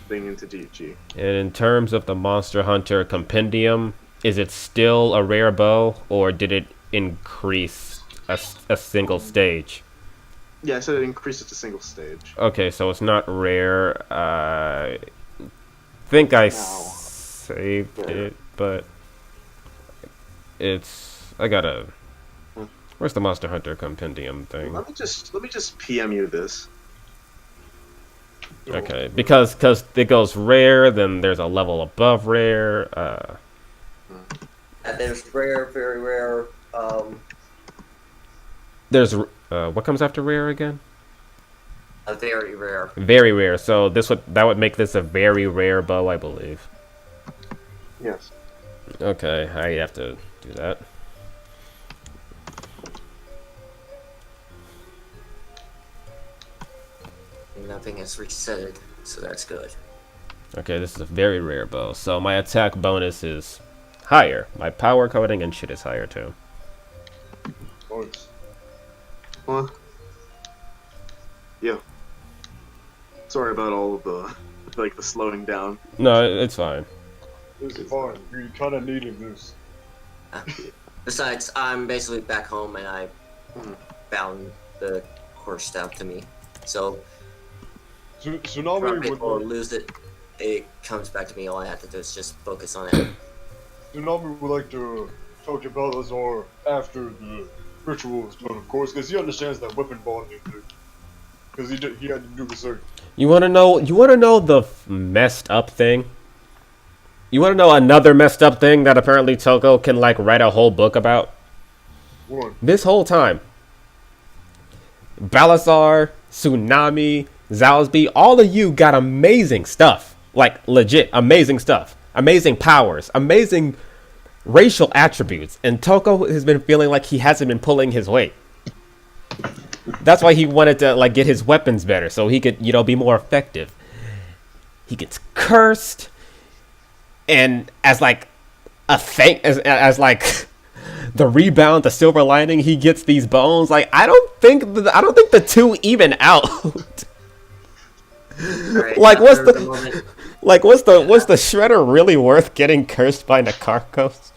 F: Thing into DG.
B: And in terms of the Monster Hunter Compendium, is it still a rare bow, or did it increase a single stage?
F: Yeah, I said it increases to single stage.
B: Okay, so it's not rare. I think I saved it, but it's. I gotta. Where's the Monster Hunter Compendium thing?
F: Let me just PM you this.
B: Okay, because it goes rare, then there's a level above rare.
A: And there's rare, very rare.
B: There's what comes after rare again?
A: A very rare.
B: Very rare. So that would make this a very rare bow, I believe.
F: Yes.
B: Okay, I have to do that.
A: Nothing is resetted, so that's good.
B: Okay, this is a very rare bow. So my attack bonus is higher. My power coding and shit is higher too.
D: Nice.
F: Well, yeah. Sorry about all of the like the slowing down.
B: No, it's fine.
D: It's fine. We kind of needed this.
A: Besides, I'm basically back home and I
F: Mhm.
A: found the course down to me. So,
D: Tsunami
A: drop it
D: would
A: or
D: like,
A: lose it, it comes back to me. All I have to do is just focus on it.
D: Tsunami would like to talk to Balazar after the ritual is done, of course, because he understands that weapon bonding thing. Because he had to do the same.
B: You wanna know? You wanna know the messed up thing? You wanna know another messed up thing that apparently Toko can like write a whole book about?
D: What?
B: This whole time, Balasar, Tsunami, Zalsby, all of you got amazing stuff. Like legit amazing stuff. Amazing powers. Amazing racial attributes. And Toko has been feeling like he hasn't been pulling his weight. That's why he wanted to like get his weapons better so he could, be more effective. He gets cursed, and as like a thank as like the rebound, the silver lining, he gets these bones. Like I don't think the two even out.
A: Alright,
B: Like what's
A: after
B: the
A: moment-
B: what's the shredder really worth getting cursed by Nakarkos?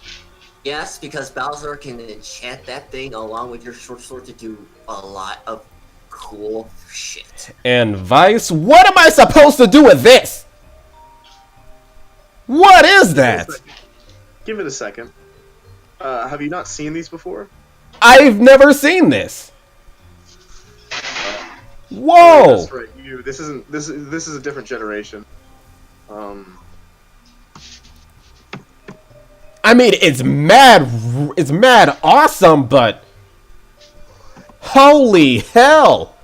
A: Yes, because Bowser can enchant that thing along with your short sword to do a lot of cool shit.
B: And Vice, what am I supposed to do with this? What is that?
F: Give it a second. Have you not seen these before?
B: I've never seen this. Whoa!
F: That's right. This is a different generation.
B: I mean, it's mad awesome, but holy hell!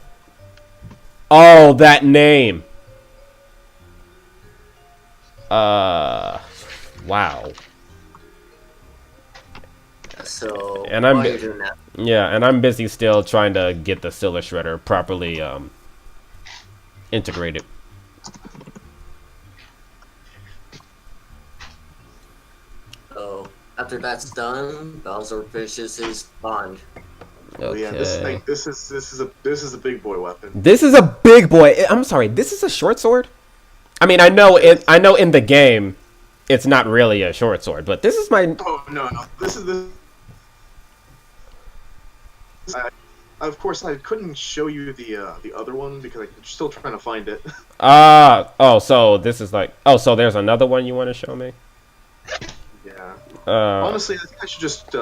B: Oh, that name. Wow.
A: So,
B: And I'm-
A: while you're doing that,
B: Yeah, and I'm busy still trying to get the Silver Shredder properly integrated.
A: so after that's done, Bowser finishes his bond.
F: Oh yeah, this is a big boy weapon.
B: This is a big boy. I'm sorry. This is a short sword. I mean, I know in the game, it's not really a short sword, but this is my.
F: Oh no, this is. Of course, I couldn't show you the other one because I'm still trying to find it.
B: So this is like. Oh, so there's another one you want to show me?
F: Yeah.
B: Honestly,
F: Honestly, I think I should just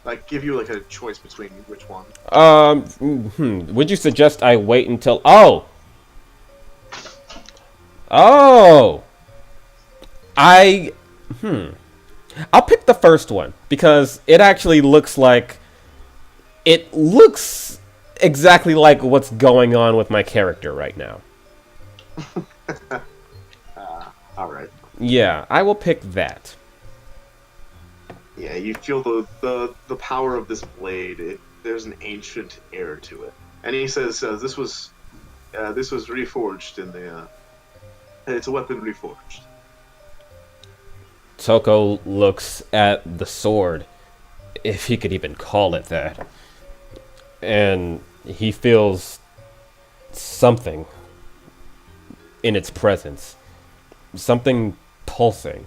F: like give you like a choice between which one.
B: Would you suggest I wait until? Oh. I'll pick the first one because it actually looks like. It looks exactly like what's going on with my character right now.
F: All right.
B: Yeah, I will pick that.
F: Yeah, you feel the power of this blade. There's an ancient air to it, and he says this was reforged in the. It's a weapon reforged.
B: Toko looks at the sword, if he could even call it that, and he feels something in its presence, something pulsing,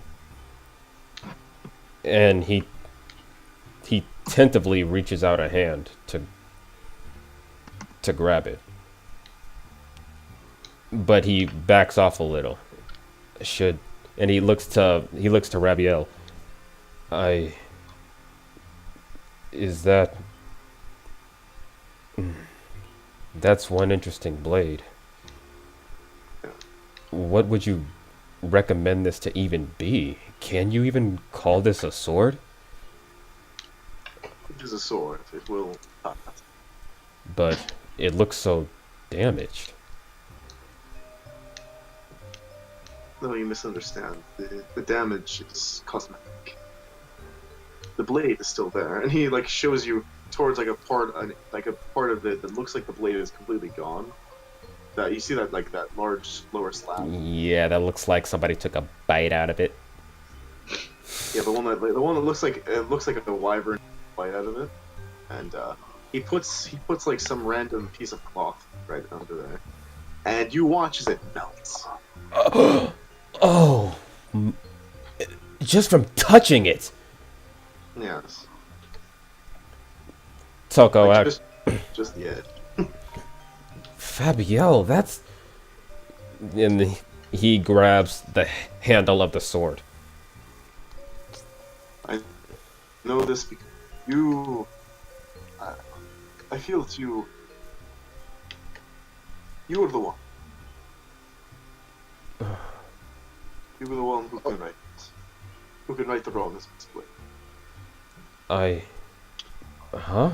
B: and he tentatively reaches out a hand to grab it, but he backs off a little. And he looks to Rabiel. That's one interesting blade. What would you recommend this to even be? Can you even call this a sword?
F: It is a sword. It will.
B: But it looks so damaged.
F: No, you misunderstand. The damage is cosmetic. The blade is still there, and he like shows you towards like a part of it that looks like the blade is completely gone. That you see that like that large lower slab.
B: Yeah, that looks like somebody took a bite out of it.
F: Yeah, the one that looks like a wyvern bite out of it, and He puts like some random piece of cloth right under there, and you watch as it melts.
B: Oh, just from touching it.
F: Yes.
B: Toko,
F: Like, just the edge.
B: Fabiel, that's. And he grabs the handle of the sword.
F: I know this because you. I feel that you. You are the one. You were the one who can write. Who can right the wrong this way.
B: Huh?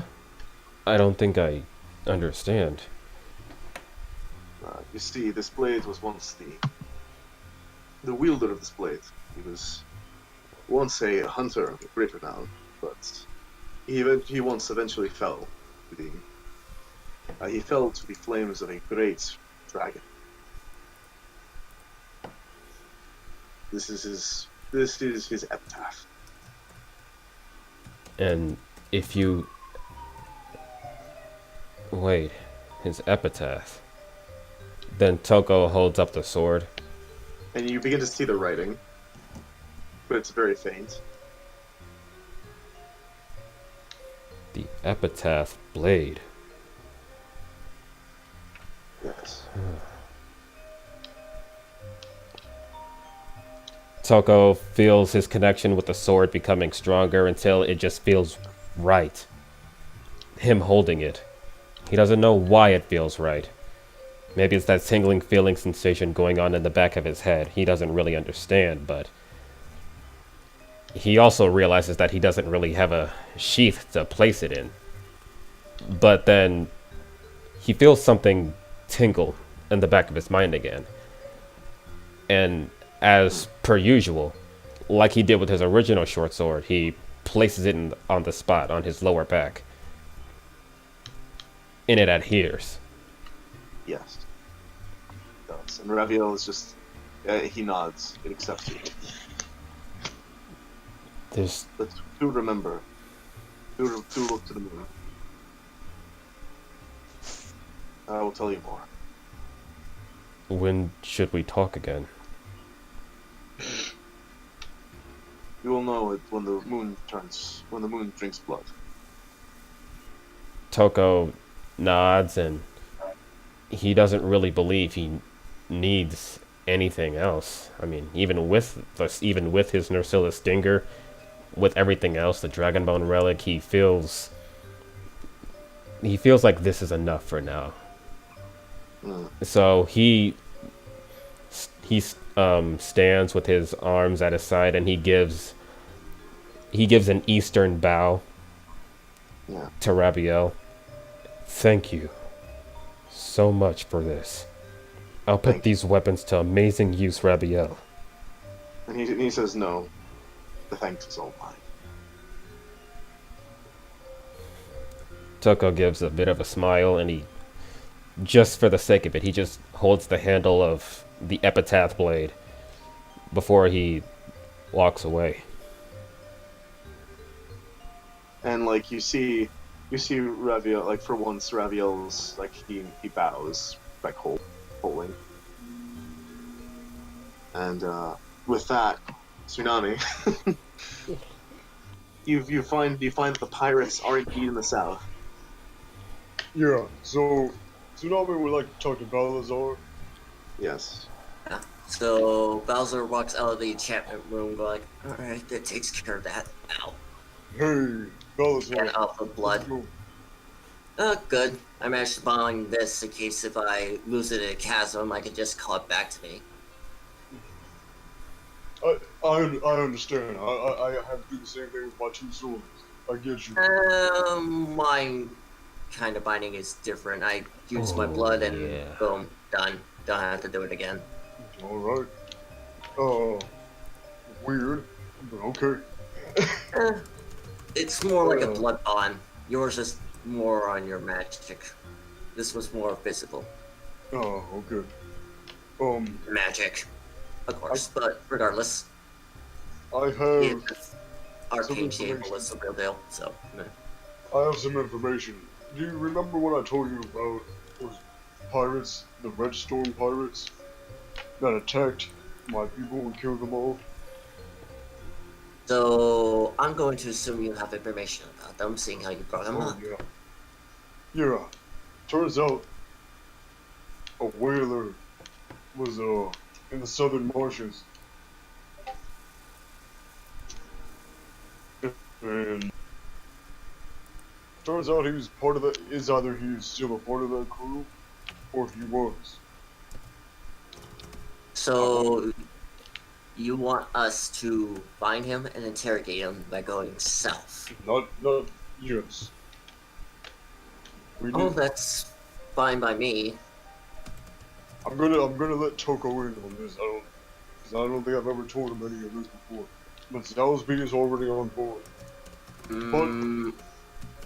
B: I don't think I understand.
F: You see, this blade was once the wielder of this blade. He was once a hunter of great renown, but he once eventually fell to he fell to the flames of a great dragon. This is his epitaph.
B: And if you... Wait, his epitaph. Then Toko holds up the sword.
F: And you begin to see the writing, but it's very faint.
B: The epitaph blade.
F: Yes.
B: Toko feels his connection with the sword becoming stronger until it just feels right. Him holding it. He doesn't know why it feels right. Maybe it's that tingling feeling sensation going on in the back of his head. He doesn't really understand, but he also realizes that he doesn't really have a sheath to place it in. But then he feels something tingle in the back of his mind again. And as per usual, like he did with his original short sword, he places it on the spot on his lower back. And it adheres.
F: Yes. It does. And Raviel is just he nods. It accepts it.
B: There's
F: But do remember. Do look to the moon. I will tell you more.
B: When should we talk again?
F: You will know it when the moon drinks blood.
B: Toko nods, and he doesn't really believe he needs anything else. I mean, even with his Nursilla Stinger, with everything else, the Dragonbone relic, he feels like this is enough for now. So he stands with his arms at his side, and he gives an Eastern bow to Rabiel. Thank you so much for this. I'll put these weapons to amazing use, Rabiel.
F: And he says no. The thanks is all mine.
B: Toko gives a bit of a smile, and he, just for the sake of it, he just holds the handle of the epitaph blade before he walks away.
F: And like you see Raviel, like for once Raviel's like he bows like holding. And with that, Tsunami, you find that the pirates are indeed in the south.
D: Yeah, so Tsunami would like to talk to Balazar.
F: Yes.
A: Yeah. So Bowser walks out of the enchantment room, going, "Alright, that takes care of that." Ow.
D: Hey, Balazar.
A: And off the blood. Good. I managed to bind this in case if I lose it in a chasm, I could just call it back to me.
D: I understand. I have to do the same thing with my two swords. I get you.
A: Mine kind of binding is different. I use my blood and boom, done. Don't have to do it again.
D: Alright. Weird, but okay.
A: It's more like a blood bond. Yours is more on your magic. This was more physical.
D: Oh, okay.
A: Magic, of course, but regardless.
D: I have
A: Arcane Chamber was the real deal, so.
D: I have some information Do you remember what I told you about those pirates, the Redstone pirates, that attacked my people and killed them all?
A: So I'm going to assume you have information about them, seeing how you brought them
D: Oh
A: up.
D: yeah. Yeah. Turns out a whaler was in the southern marshes. And turns out he was part of the is either he is still a part of that crew or he was.
A: So you want us to find him and interrogate him by going south?
D: Not yes. We
A: Oh,
D: need,
A: that's fine by me.
D: I'm gonna let Toko in on this. Cause I don't think I've ever told him any of this before. But Salisbury is already on board.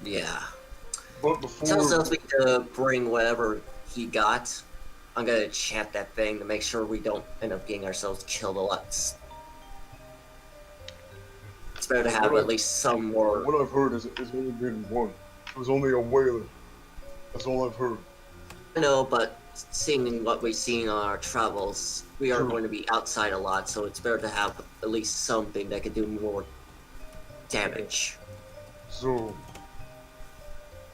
A: Yeah.
D: But
A: Tell
D: before
A: Zelfie to bring whatever he got. I'm gonna chat that thing to make sure we don't end up getting ourselves killed a lot. It's better to have at least some more.
D: what I've heard is it's only been one. It was only a whaler. That's all I've heard.
A: I know, but seeing what we've seen on our travels, we are
D: True.
A: going to be outside a lot, so it's better to have at least something that can do more damage.
D: So,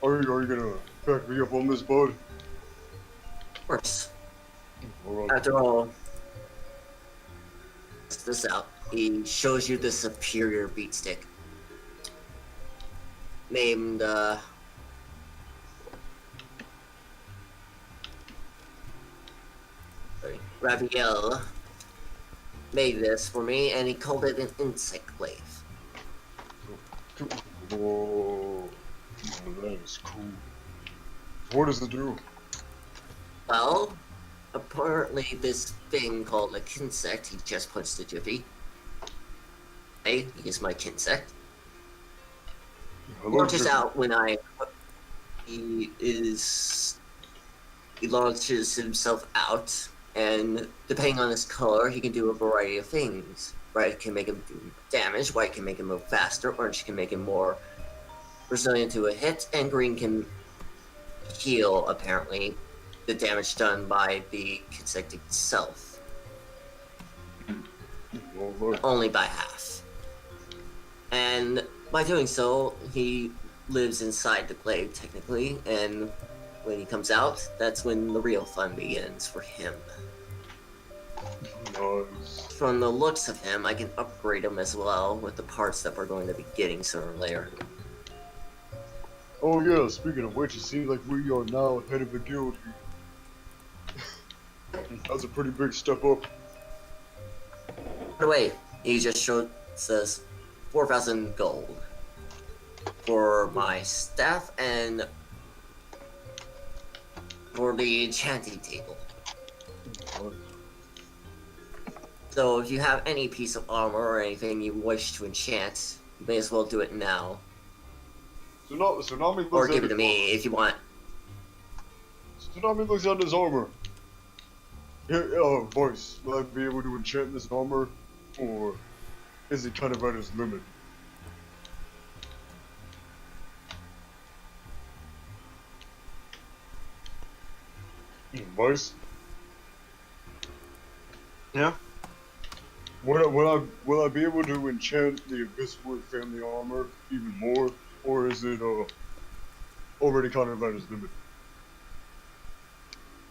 D: are you gonna back me up on this, bud?
A: Of course.
D: Alright.
A: After all, test this out. He shows you the superior beat stick. Named, Raviel made this for me, and he called it an insect glaive.
D: Whoa. Oh, that is cool. What does it do?
A: Well, apparently this thing called a kinsect, he just puts the jiffy. Hey, he is my kinsect.
D: I
A: Launches
D: Jiffy.
A: out when he launches himself out, and depending on his color, he can do a variety of things. Red can make him do damage, white can make him move faster, orange can make him more resilient to a hit, and green can heal, apparently, the damage done by the insect itself.
D: Alright.
A: Only by half. And by doing so, he lives inside the glaive, technically, and when he comes out, that's when the real fun begins for him.
D: Nice.
A: From the looks of him, I can upgrade him as well with the parts that we're going to be getting sooner or later.
D: Oh yeah, speaking of which, it seems like we are now head of the guild here. That's a pretty big step up.
A: By the way, he just says 4,000 gold for my staff and for the enchanting table. So if you have any piece of armor or anything you wish to enchant, you may as well do it now.
D: Tsunami looks
A: Or
D: at
A: give it
D: his
A: to me if you want.
D: Tsunami looks at his armor. Here, voice, will I be able to enchant this armor? Or is it kind of at its limit? Voice?
F: Yeah.
D: Will I be able to enchant the Abysswood family armor even more? Or is it, already kind of at its limit?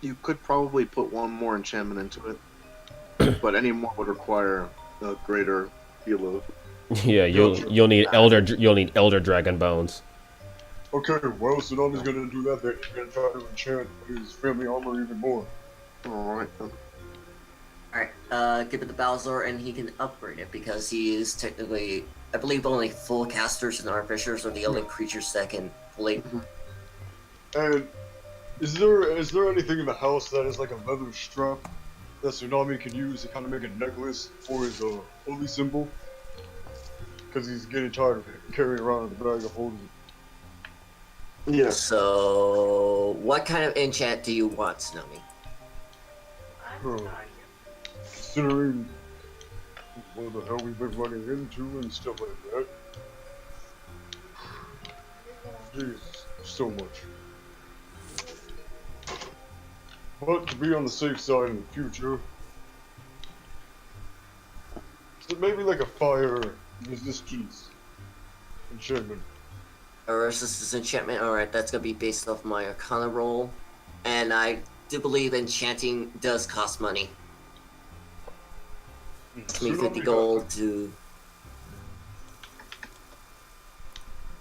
F: You could probably put one more enchantment into it, but any more would require a greater deal of.
B: Yeah, you'll need elder dragon bones.
D: Okay, well, Tsunami's gonna do that then. He's gonna try to enchant his family armor even more.
F: Alright.
A: Alright, give it to Bowser and he can upgrade it because he is technically, I believe only full casters and artificers are the only creatures that can fully.
D: And is there anything in the house that is like a leather strap that Tsunami can use to kind of make a necklace for his holy symbol? Because he's getting tired of carrying around the bag of holy.
F: Yes.
A: So, what kind of enchant do you want, Tsunami?
D: Considering what the hell we've been running into and stuff like that. Jesus. so much. But to be on the safe side in the future, so maybe like a fire resistance enchantment.
A: A resistance enchantment. All right, that's gonna be based off my Arcana roll, and I do believe enchanting does cost money. It's me 50 gold to.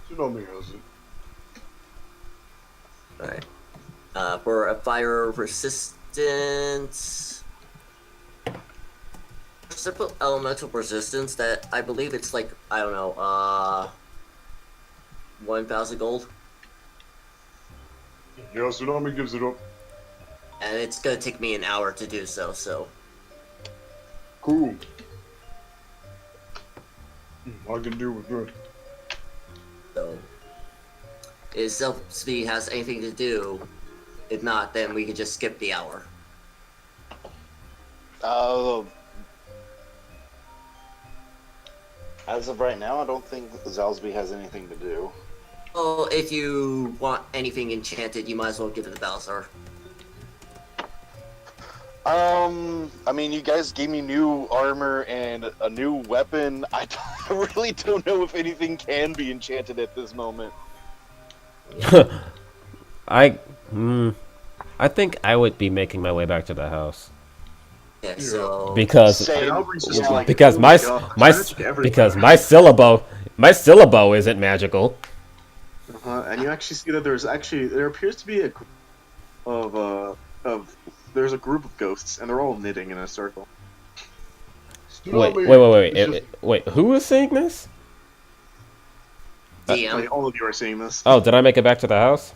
D: Tsunami has it.
A: Alright. For a fire resistance. Simple elemental resistance that I believe it's like, I don't know, 1,000 gold.
D: Yeah, Tsunami gives it up.
A: And it's gonna take me an hour to do so, so.
D: Cool. I can deal with that.
A: So. If Self-Speed has anything to do, if not, then we can just skip the hour.
E: As of right now, I don't think Zalsby has anything to do.
A: Well, if you want anything enchanted, you might as well give it to Balthazar.
E: I mean, you guys gave me new armor and a new weapon. I really don't know if anything can be enchanted at this moment.
B: I think I would be making my way back to the house
A: Yeah, so.
B: because
E: Same.
F: Albrecht's just like,
B: because
F: oh
B: my
F: God,
B: my
F: search everywhere.
B: because my syllabo isn't magical.
F: And you actually see that there appears to be a group of there's a group of ghosts, and they're all knitting in a circle.
B: Wait. Who is saying this?
A: DM.
F: Like, all of you are seeing this.
B: Oh, did I make it back to the house?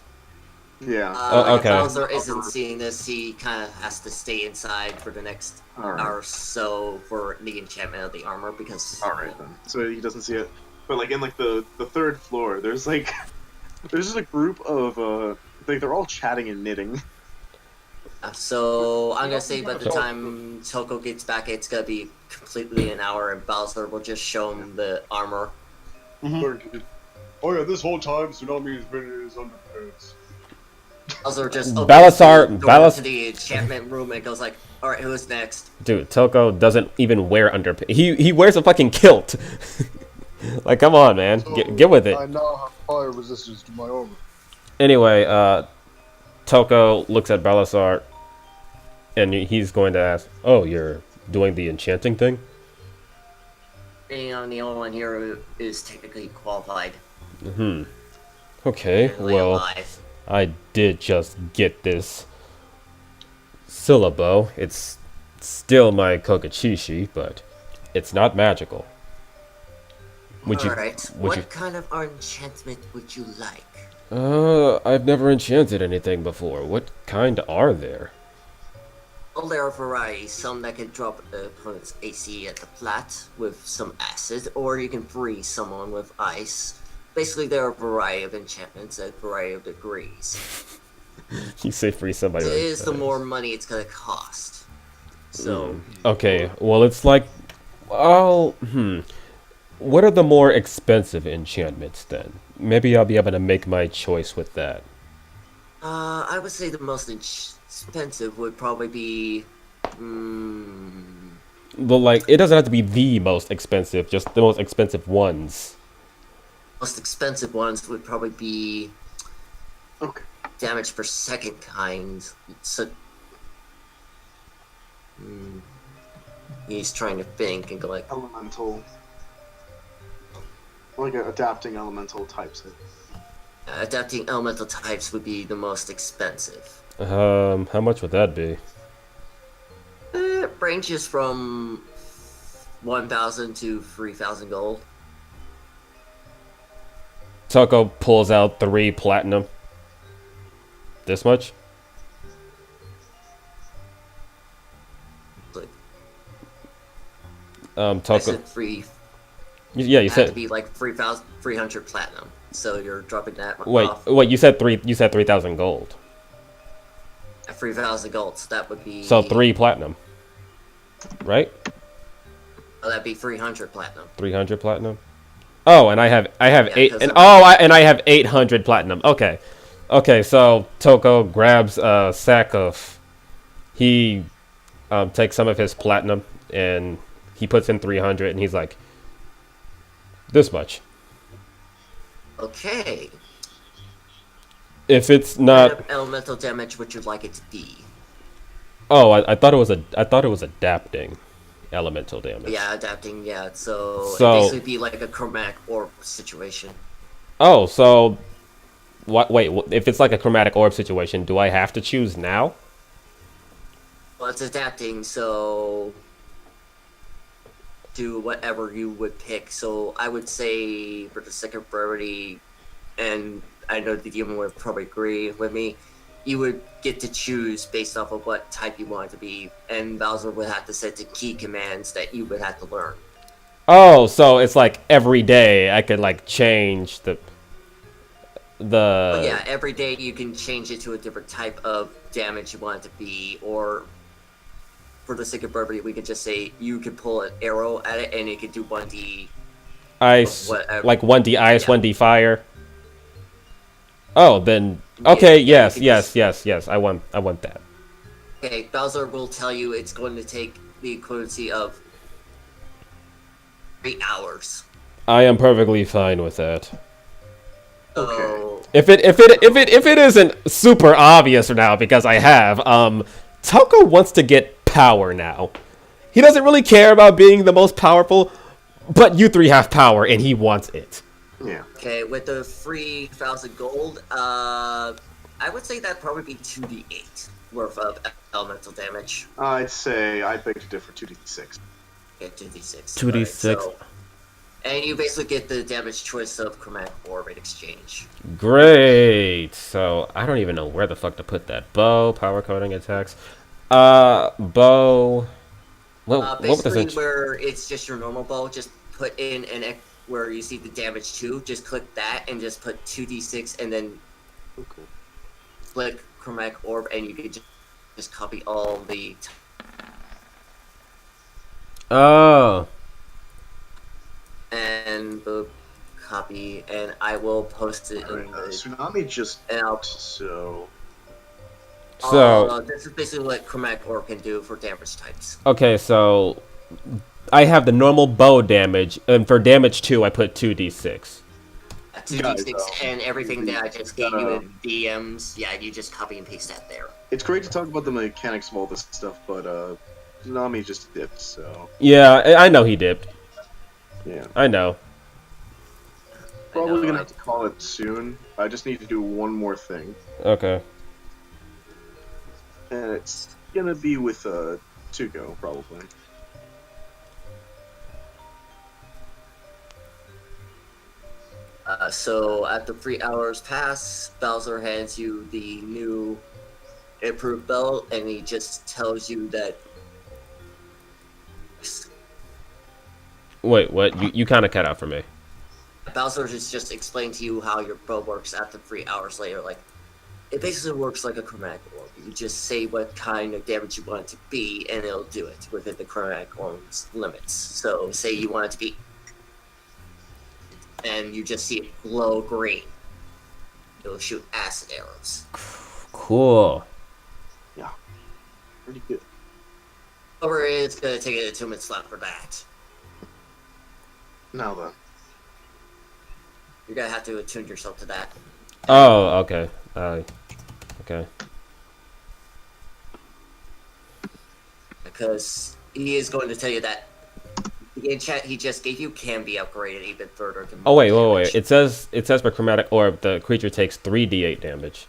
F: Yeah.
B: Okay.
A: If Balthazar isn't seeing this, he kind of has to stay inside for the next
F: All right.
A: hour or so for the enchantment of the armor, because...
F: All right then. So he doesn't see it. But like in like the third floor, there's like there's just a group of they're all chatting and knitting.
A: So, I'm gonna say by the time Toko gets back, it's gonna be completely an hour, and Balthazar will just show him the armor.
D: Oh yeah, this whole time Tsunami has been in his underpants.
A: Balthazar just
B: Balasar-
A: opens the door to the enchantment room and goes like, alright, who's next?
B: Dude, Toko doesn't even wear underpants. He wears a fucking kilt. Like, come on, man, get with it.
D: I now have fire resistance to my armor.
B: Anyway, Toko looks at Balasar, and he's going to ask, "Oh, you're doing the enchanting thing?"
A: Being on the only one here who is technically qualified.
B: Okay,
A: and lay
B: well,
A: alive.
B: I did just get this syllabo. It's still my Kokachishi, but it's not magical.
A: Alright,
B: would you-
A: what kind of enchantment would you like?
B: I've never enchanted anything before. What kind are there?
A: Well, there are varieties. Some that can drop the opponent's AC at the flat with some acid, or you can freeze someone with ice. Basically, there are a variety of enchantments at a variety of degrees.
B: You say free somebody.
A: It
B: like
A: is the
B: that.
A: more money it's gonna cost. So,
B: Okay, well, it's like, well, what are the more expensive enchantments then? Maybe I'll be able to make my choice with that.
A: I would say the most expensive would probably be,
B: Well, like, it doesn't have to be the most expensive, just the most expensive ones.
A: most expensive ones would probably be
F: Okay.
A: damage per second kind. So, he's trying to think and go like,
F: Elemental. Like adapting elemental types.
A: adapting elemental types would be the most expensive.
B: How much would that be?
A: It ranges from 1,000 to 3,000 gold.
B: Toko pulls out 3 platinum. This much?
A: Like, I
B: Toko.
A: said three.
B: Yeah, you
A: It had to
B: said.
A: be like 3,300 platinum. So you're dropping that
B: Wait,
A: off
B: you said 3. You said 3,000 gold.
A: at 3,000 gold. So that would be.
B: So 3 platinum. Right?
A: Oh, that'd be 300 platinum.
B: 300 platinum. Oh, and I have
A: Yeah,
B: 8
A: because
B: and
A: of-
B: I have 800 platinum. Okay. Okay, so Toko grabs a sack of. He takes some of his platinum and he puts in 300, and he's like, "This much.
A: Okay.
B: If it's
A: What
B: not,
A: kind of elemental damage would you like it to be?
B: oh, I thought it was adapting elemental damage.
A: Yeah, adapting. Yeah, so
B: So-
A: it basically be like a chromatic orb situation.
B: Oh, so what? Wait, if it's like a chromatic orb situation, do I have to choose now?
A: Well, it's adapting, so do whatever you would pick. So I would say for the second priority, and I know the demon would probably agree with me, you would get to choose based off of what type you want it to be, and Bowser would have to set the key commands that you would have to learn.
B: Oh, so it's like every day I could like change the.
A: But yeah, every day you can change it to a different type of damage you want it to be, or for the sake of brevity, we could just say you could pull an arrow at it and it could do 1d.
B: Ice,
A: whatever.
B: like 1d ice,
A: Yeah.
B: 1d fire. Oh, then okay,
A: Yeah,
B: yes,
A: you could
B: yes,
A: just-
B: yes. I want that.
A: Okay, Bowser will tell you it's going to take the equivalency of 3 hours.
B: I am perfectly fine with that.
A: So,
B: If it isn't super obvious now because I have Toko wants to get power now. He doesn't really care about being the most powerful, but you three have power and he wants it.
F: Yeah.
A: okay, with the 3,000 gold, I would say that'd probably be 2d8 worth of elemental damage.
F: I'd say I beg to differ. 2d6.
A: Yeah, 2d6.
B: 2d6.
A: Right, so, and you basically get the damage choice of chromatic orb in exchange.
B: Great. So I don't even know where the fuck to put that. Bow, power coding attacks. Bow. What was
A: Basically,
B: it?
A: where it's just your normal bow, just put in where you see the damage 2, just click that and just put 2d6 and then
F: Okay.
A: click chromatic orb and you can just copy all the
B: Oh.
A: and the copy, and I will post it in the.
F: Tsunami just
A: And I'll,
F: so.
B: So
A: this is basically what chromatic orb can do for damage types.
B: okay, so I have the normal bow damage, and for damage 2, I put 2d6.
A: 2d6
F: Guys,
A: and everything that I just gave you
F: gotta-
A: in DMs. Yeah, you just copy and paste that there.
F: It's great to talk about the mechanics of all this stuff, but Tsunami just dipped, so
B: Yeah, I know he dipped.
F: yeah.
B: I know.
F: Probably
A: know,
F: gonna have to call it soon. I just need to do one more thing,
B: Okay.
F: and it's gonna be with Tuco probably.
A: So after 3 hours pass, Bowser hands you the new improved belt, and he just tells you that
B: Wait, what? You kind of cut out for me.
A: Bowser just explained to you how your bow works after 3 hours later. Like, it basically works like a chromatic orb. You just say what kind of damage you want it to be, and it'll do it within the chromatic orb's limits. So, say you want it to be, and you just see it glow green. It'll shoot acid arrows.
B: Cool.
F: Pretty good.
A: However, it's gonna take an attunement slot for that.
F: Now then,
A: You're gonna have to attune yourself to that.
B: Oh, okay. Okay.
A: Because he is going to tell you that the enchant he just gave you can be upgraded even further. To
B: Oh wait.
A: damage.
B: It says for chromatic orb, the creature takes 3d8 damage.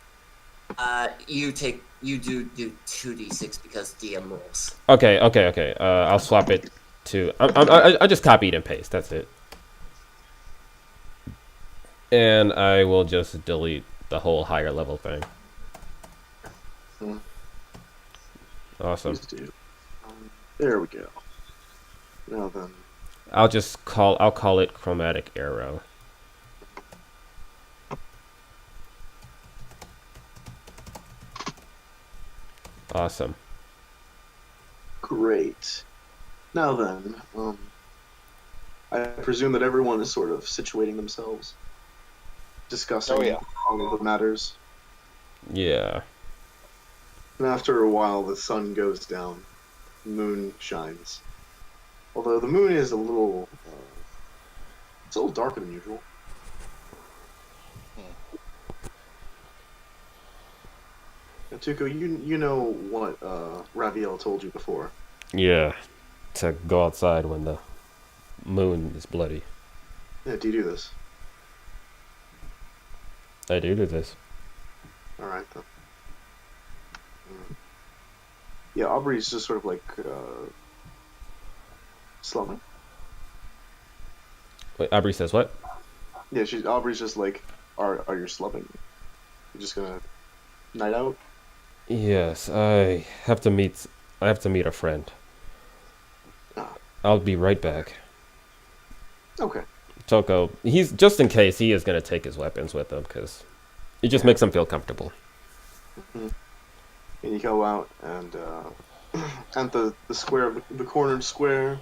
A: You do 2d6 because DM rules.
B: Okay. I'll swap it to. I just copied and paste. That's it. And I will just delete the whole higher level thing.
F: Hmm.
B: Awesome.
F: please do. There we go. Now then,
B: I'll call it chromatic arrow. Awesome.
F: great. Now then, I presume that everyone is sort of situating themselves, discussing
E: Oh, yeah.
F: all of the matters.
B: Yeah.
F: And after a while, the sun goes down, the moon shines. Although the moon is it's a little darker than usual. And Tuco, you know what Raviel told you before.
B: Yeah. To go outside when the moon is bloody.
F: Yeah, do you do this?
B: I do this.
F: All right then. Yeah, Aubrey's just sort of like slumming.
B: Wait, Aubrey says what?
F: Yeah, Aubrey's just like, are you slumming? You're just gonna night out?
B: Yes, I have to meet a friend.
F: Ah,
B: I'll be right back.
F: okay.
B: Toko, he's just in case he is gonna take his weapons with him because it just makes him feel comfortable.
F: And you go out and at the square of the cornered square,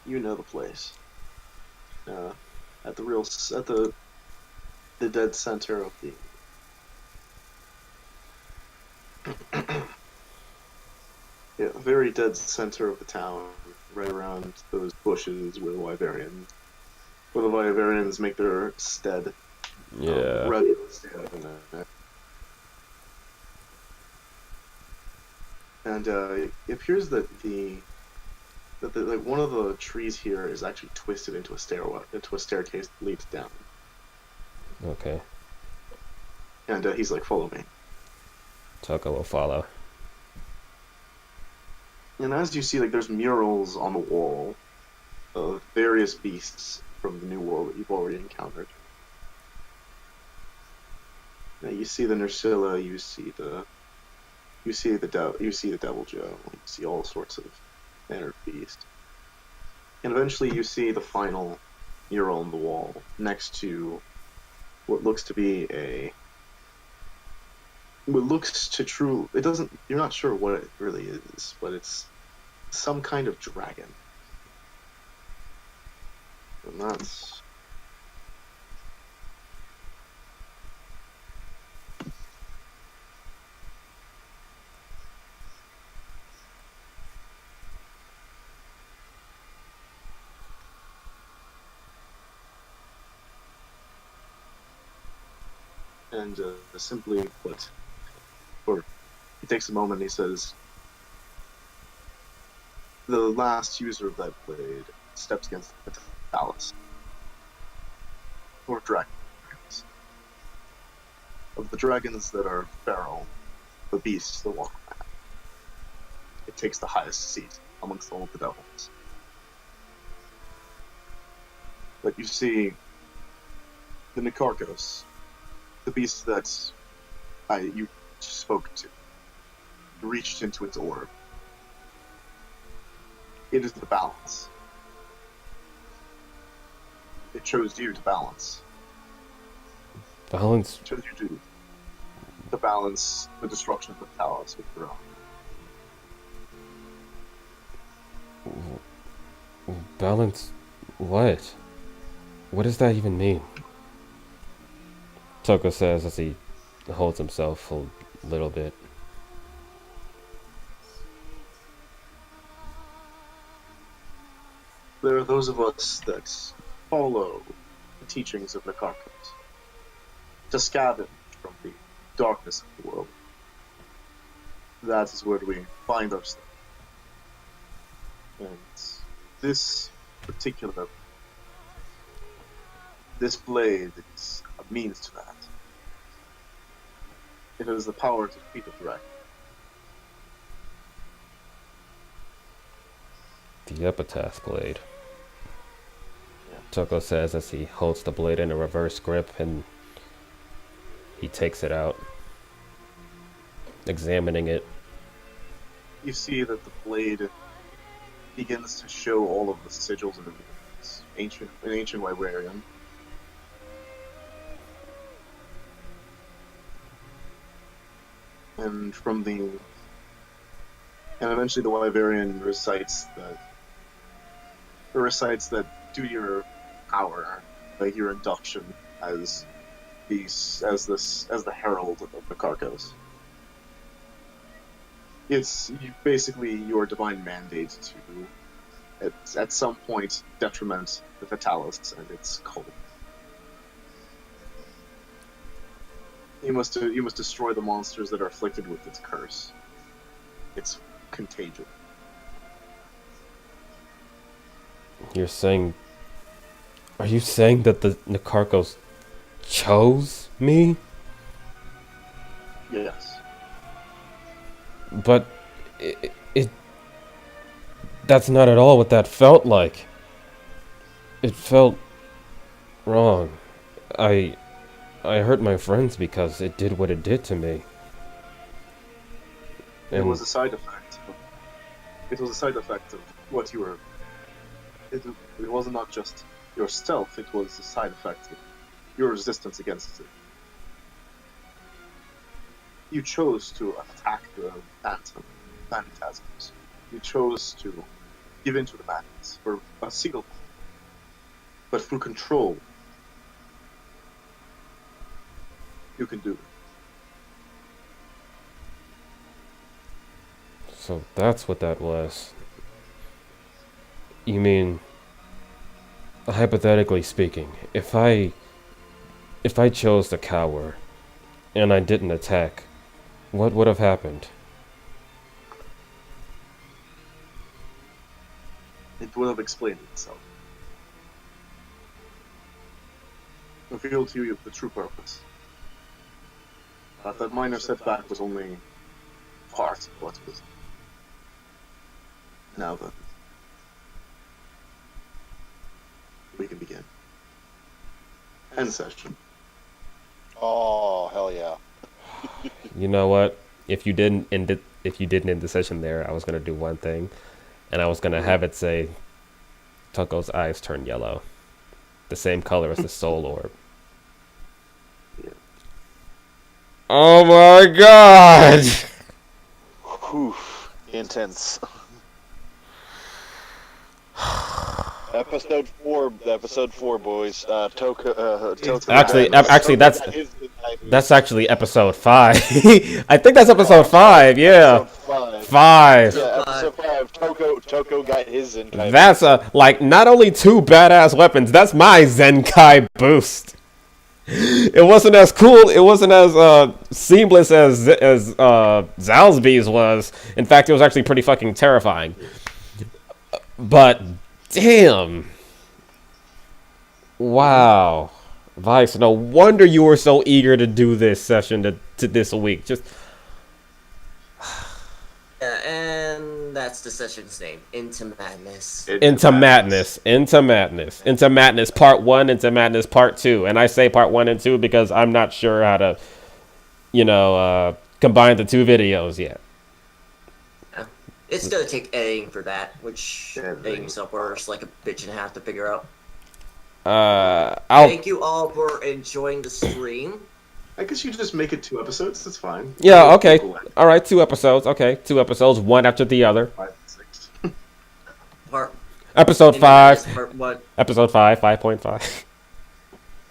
F: you know the place. At the dead center of the very dead center of the town, right around those bushes where the Wyverians make their stead.
B: Yeah.
F: Ready to stand in there. And it appears that like one of the trees here is actually twisted into a staircase that leads down.
B: Okay.
F: And he's like, "Follow me."
B: Toko will follow.
F: And as you see, like there's murals on the wall of various beasts from the New World that you've already encountered. Now you see the Nursilla, you see the Devil Joe, you see all sorts of manner of beast. And eventually you see the final mural on the wall next to what looks to be you're not sure what it really is, but it's some kind of dragon. And that's and simply put, or he takes a moment and he says, the last user of that blade steps against the phallus, or dragons. Of the dragons that are feral, the beasts that walk around, it takes the highest seat amongst all of the devils. But you see the Nikarkos, the beast that you spoke to, reached into its orb. It is the balance. It chose you to balance.
B: Balance.
F: It chose you to balance the destruction of the palace with your own.
B: Balance. What? What does that even mean? Toko says as he holds himself a little bit.
F: There are those of us that follow the teachings of Nikarkos, to scavenge from the darkness of the world. That is where we find ourselves. And this blade is a means to that. It has the power to defeat a dragon.
B: The epitaph blade.
F: Yeah.
B: Toko says as he holds the blade in a reverse grip and he takes it out, examining it.
F: You see that the blade begins to show all of the sigils of an ancient Wyverian. And eventually the Wyverian recites that due to your power, like your induction as as the herald of the Carcos. It's basically your divine mandate to, at some point, detriment the Fatalis and its cult. You must destroy the monsters that are afflicted with its curse. It's contagious.
B: Are you saying that the Nikarkos chose me?
F: Yes.
B: But that's not at all what that felt like. It felt wrong. I hurt my friends because it did what it did to me.
F: It was a side effect. It was a side effect of what you were. It was not just your stealth, it was a side effect of your resistance against it. You chose to attack the phantasms. You chose to give in to the madness for a single moment. But through control, you can do it.
B: So that's what that was. You mean, hypothetically speaking, if I chose to cower and I didn't attack, what would have happened?
F: It would have explained itself. Revealed to you the true purpose. That minor setback was only part of what was. Now then, we can begin. End session.
E: Oh, hell yeah.
B: You know what? If you didn't end the session there, I was gonna do one thing, and I was gonna have it say, Tuco's eyes turn yellow, the same color as the soul orb.
F: Yeah.
B: Oh my god!
E: Whew. Intense. Episode 4, boys.
B: Actually, that's actually episode 5. I think that's episode 5. Yeah,
E: Episode 5.
B: 5.
E: Yeah, episode 5. Toko got his Zenkai.
B: That's like not only 2 badass weapons. That's my Zenkai boost. It wasn't as cool. It wasn't as seamless as Zalsby's was. In fact, it was actually pretty fucking terrifying. But damn. Wow. Vice, no wonder you were so eager to do this session to this week. Just
A: Yeah, and that's the session's name. Into Madness.
B: Into Madness Part 1, Into Madness Part 2. And I say Part 1 and 2 because I'm not sure how to, combine the 2 videos yet.
A: It's gonna take editing for that, which
F: Editing.
A: editing software is like a bitch and a half to figure out.
B: I'll
A: Thank you all for enjoying the stream.
F: I guess you just make it 2 episodes. That's fine.
B: Yeah, okay. All right, 2 episodes. Okay, 2 episodes, one after the other.
F: 5 and 6.
A: Part
B: Episode
A: Into Madness
B: 5.
A: Part 1,
B: Episode 5, 5.5.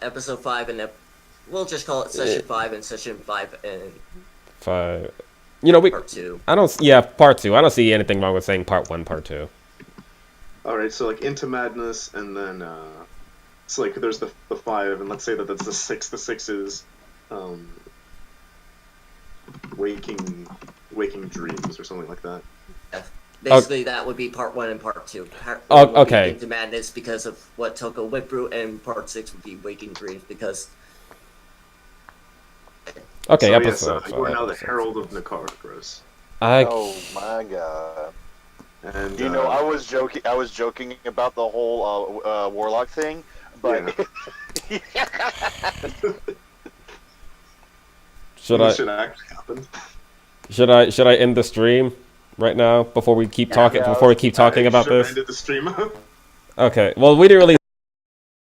A: episode 5, and we'll just call it session 5 and session 5 and
B: 5. We.
A: part 2.
B: Part 2. I don't see anything wrong with saying Part 1, Part 2.
F: Alright, so like Into Madness, and then so like there's the 5, and let's say that that's the 6. The 6 is waking dreams or something like that.
A: Basically, that would be part 1 and part 2. Part
B: Oh,
A: 1 would be
B: okay.
A: Into Madness because of what Toko went through, and part 6 would be Waking Dreams because.
B: Okay,
F: So,
B: episode
F: you are now the
B: 5.
F: Herald of Nikaragros.
E: Oh my god.
F: And
E: I was joking about the whole warlock thing, but
B: Should
F: this
B: I
F: should actually happen.
B: should I end the stream right now before we keep talking
A: Yeah,
B: before we keep talking about
F: Should have
B: this?
F: ended the stream.
B: Okay. Well, we didn't really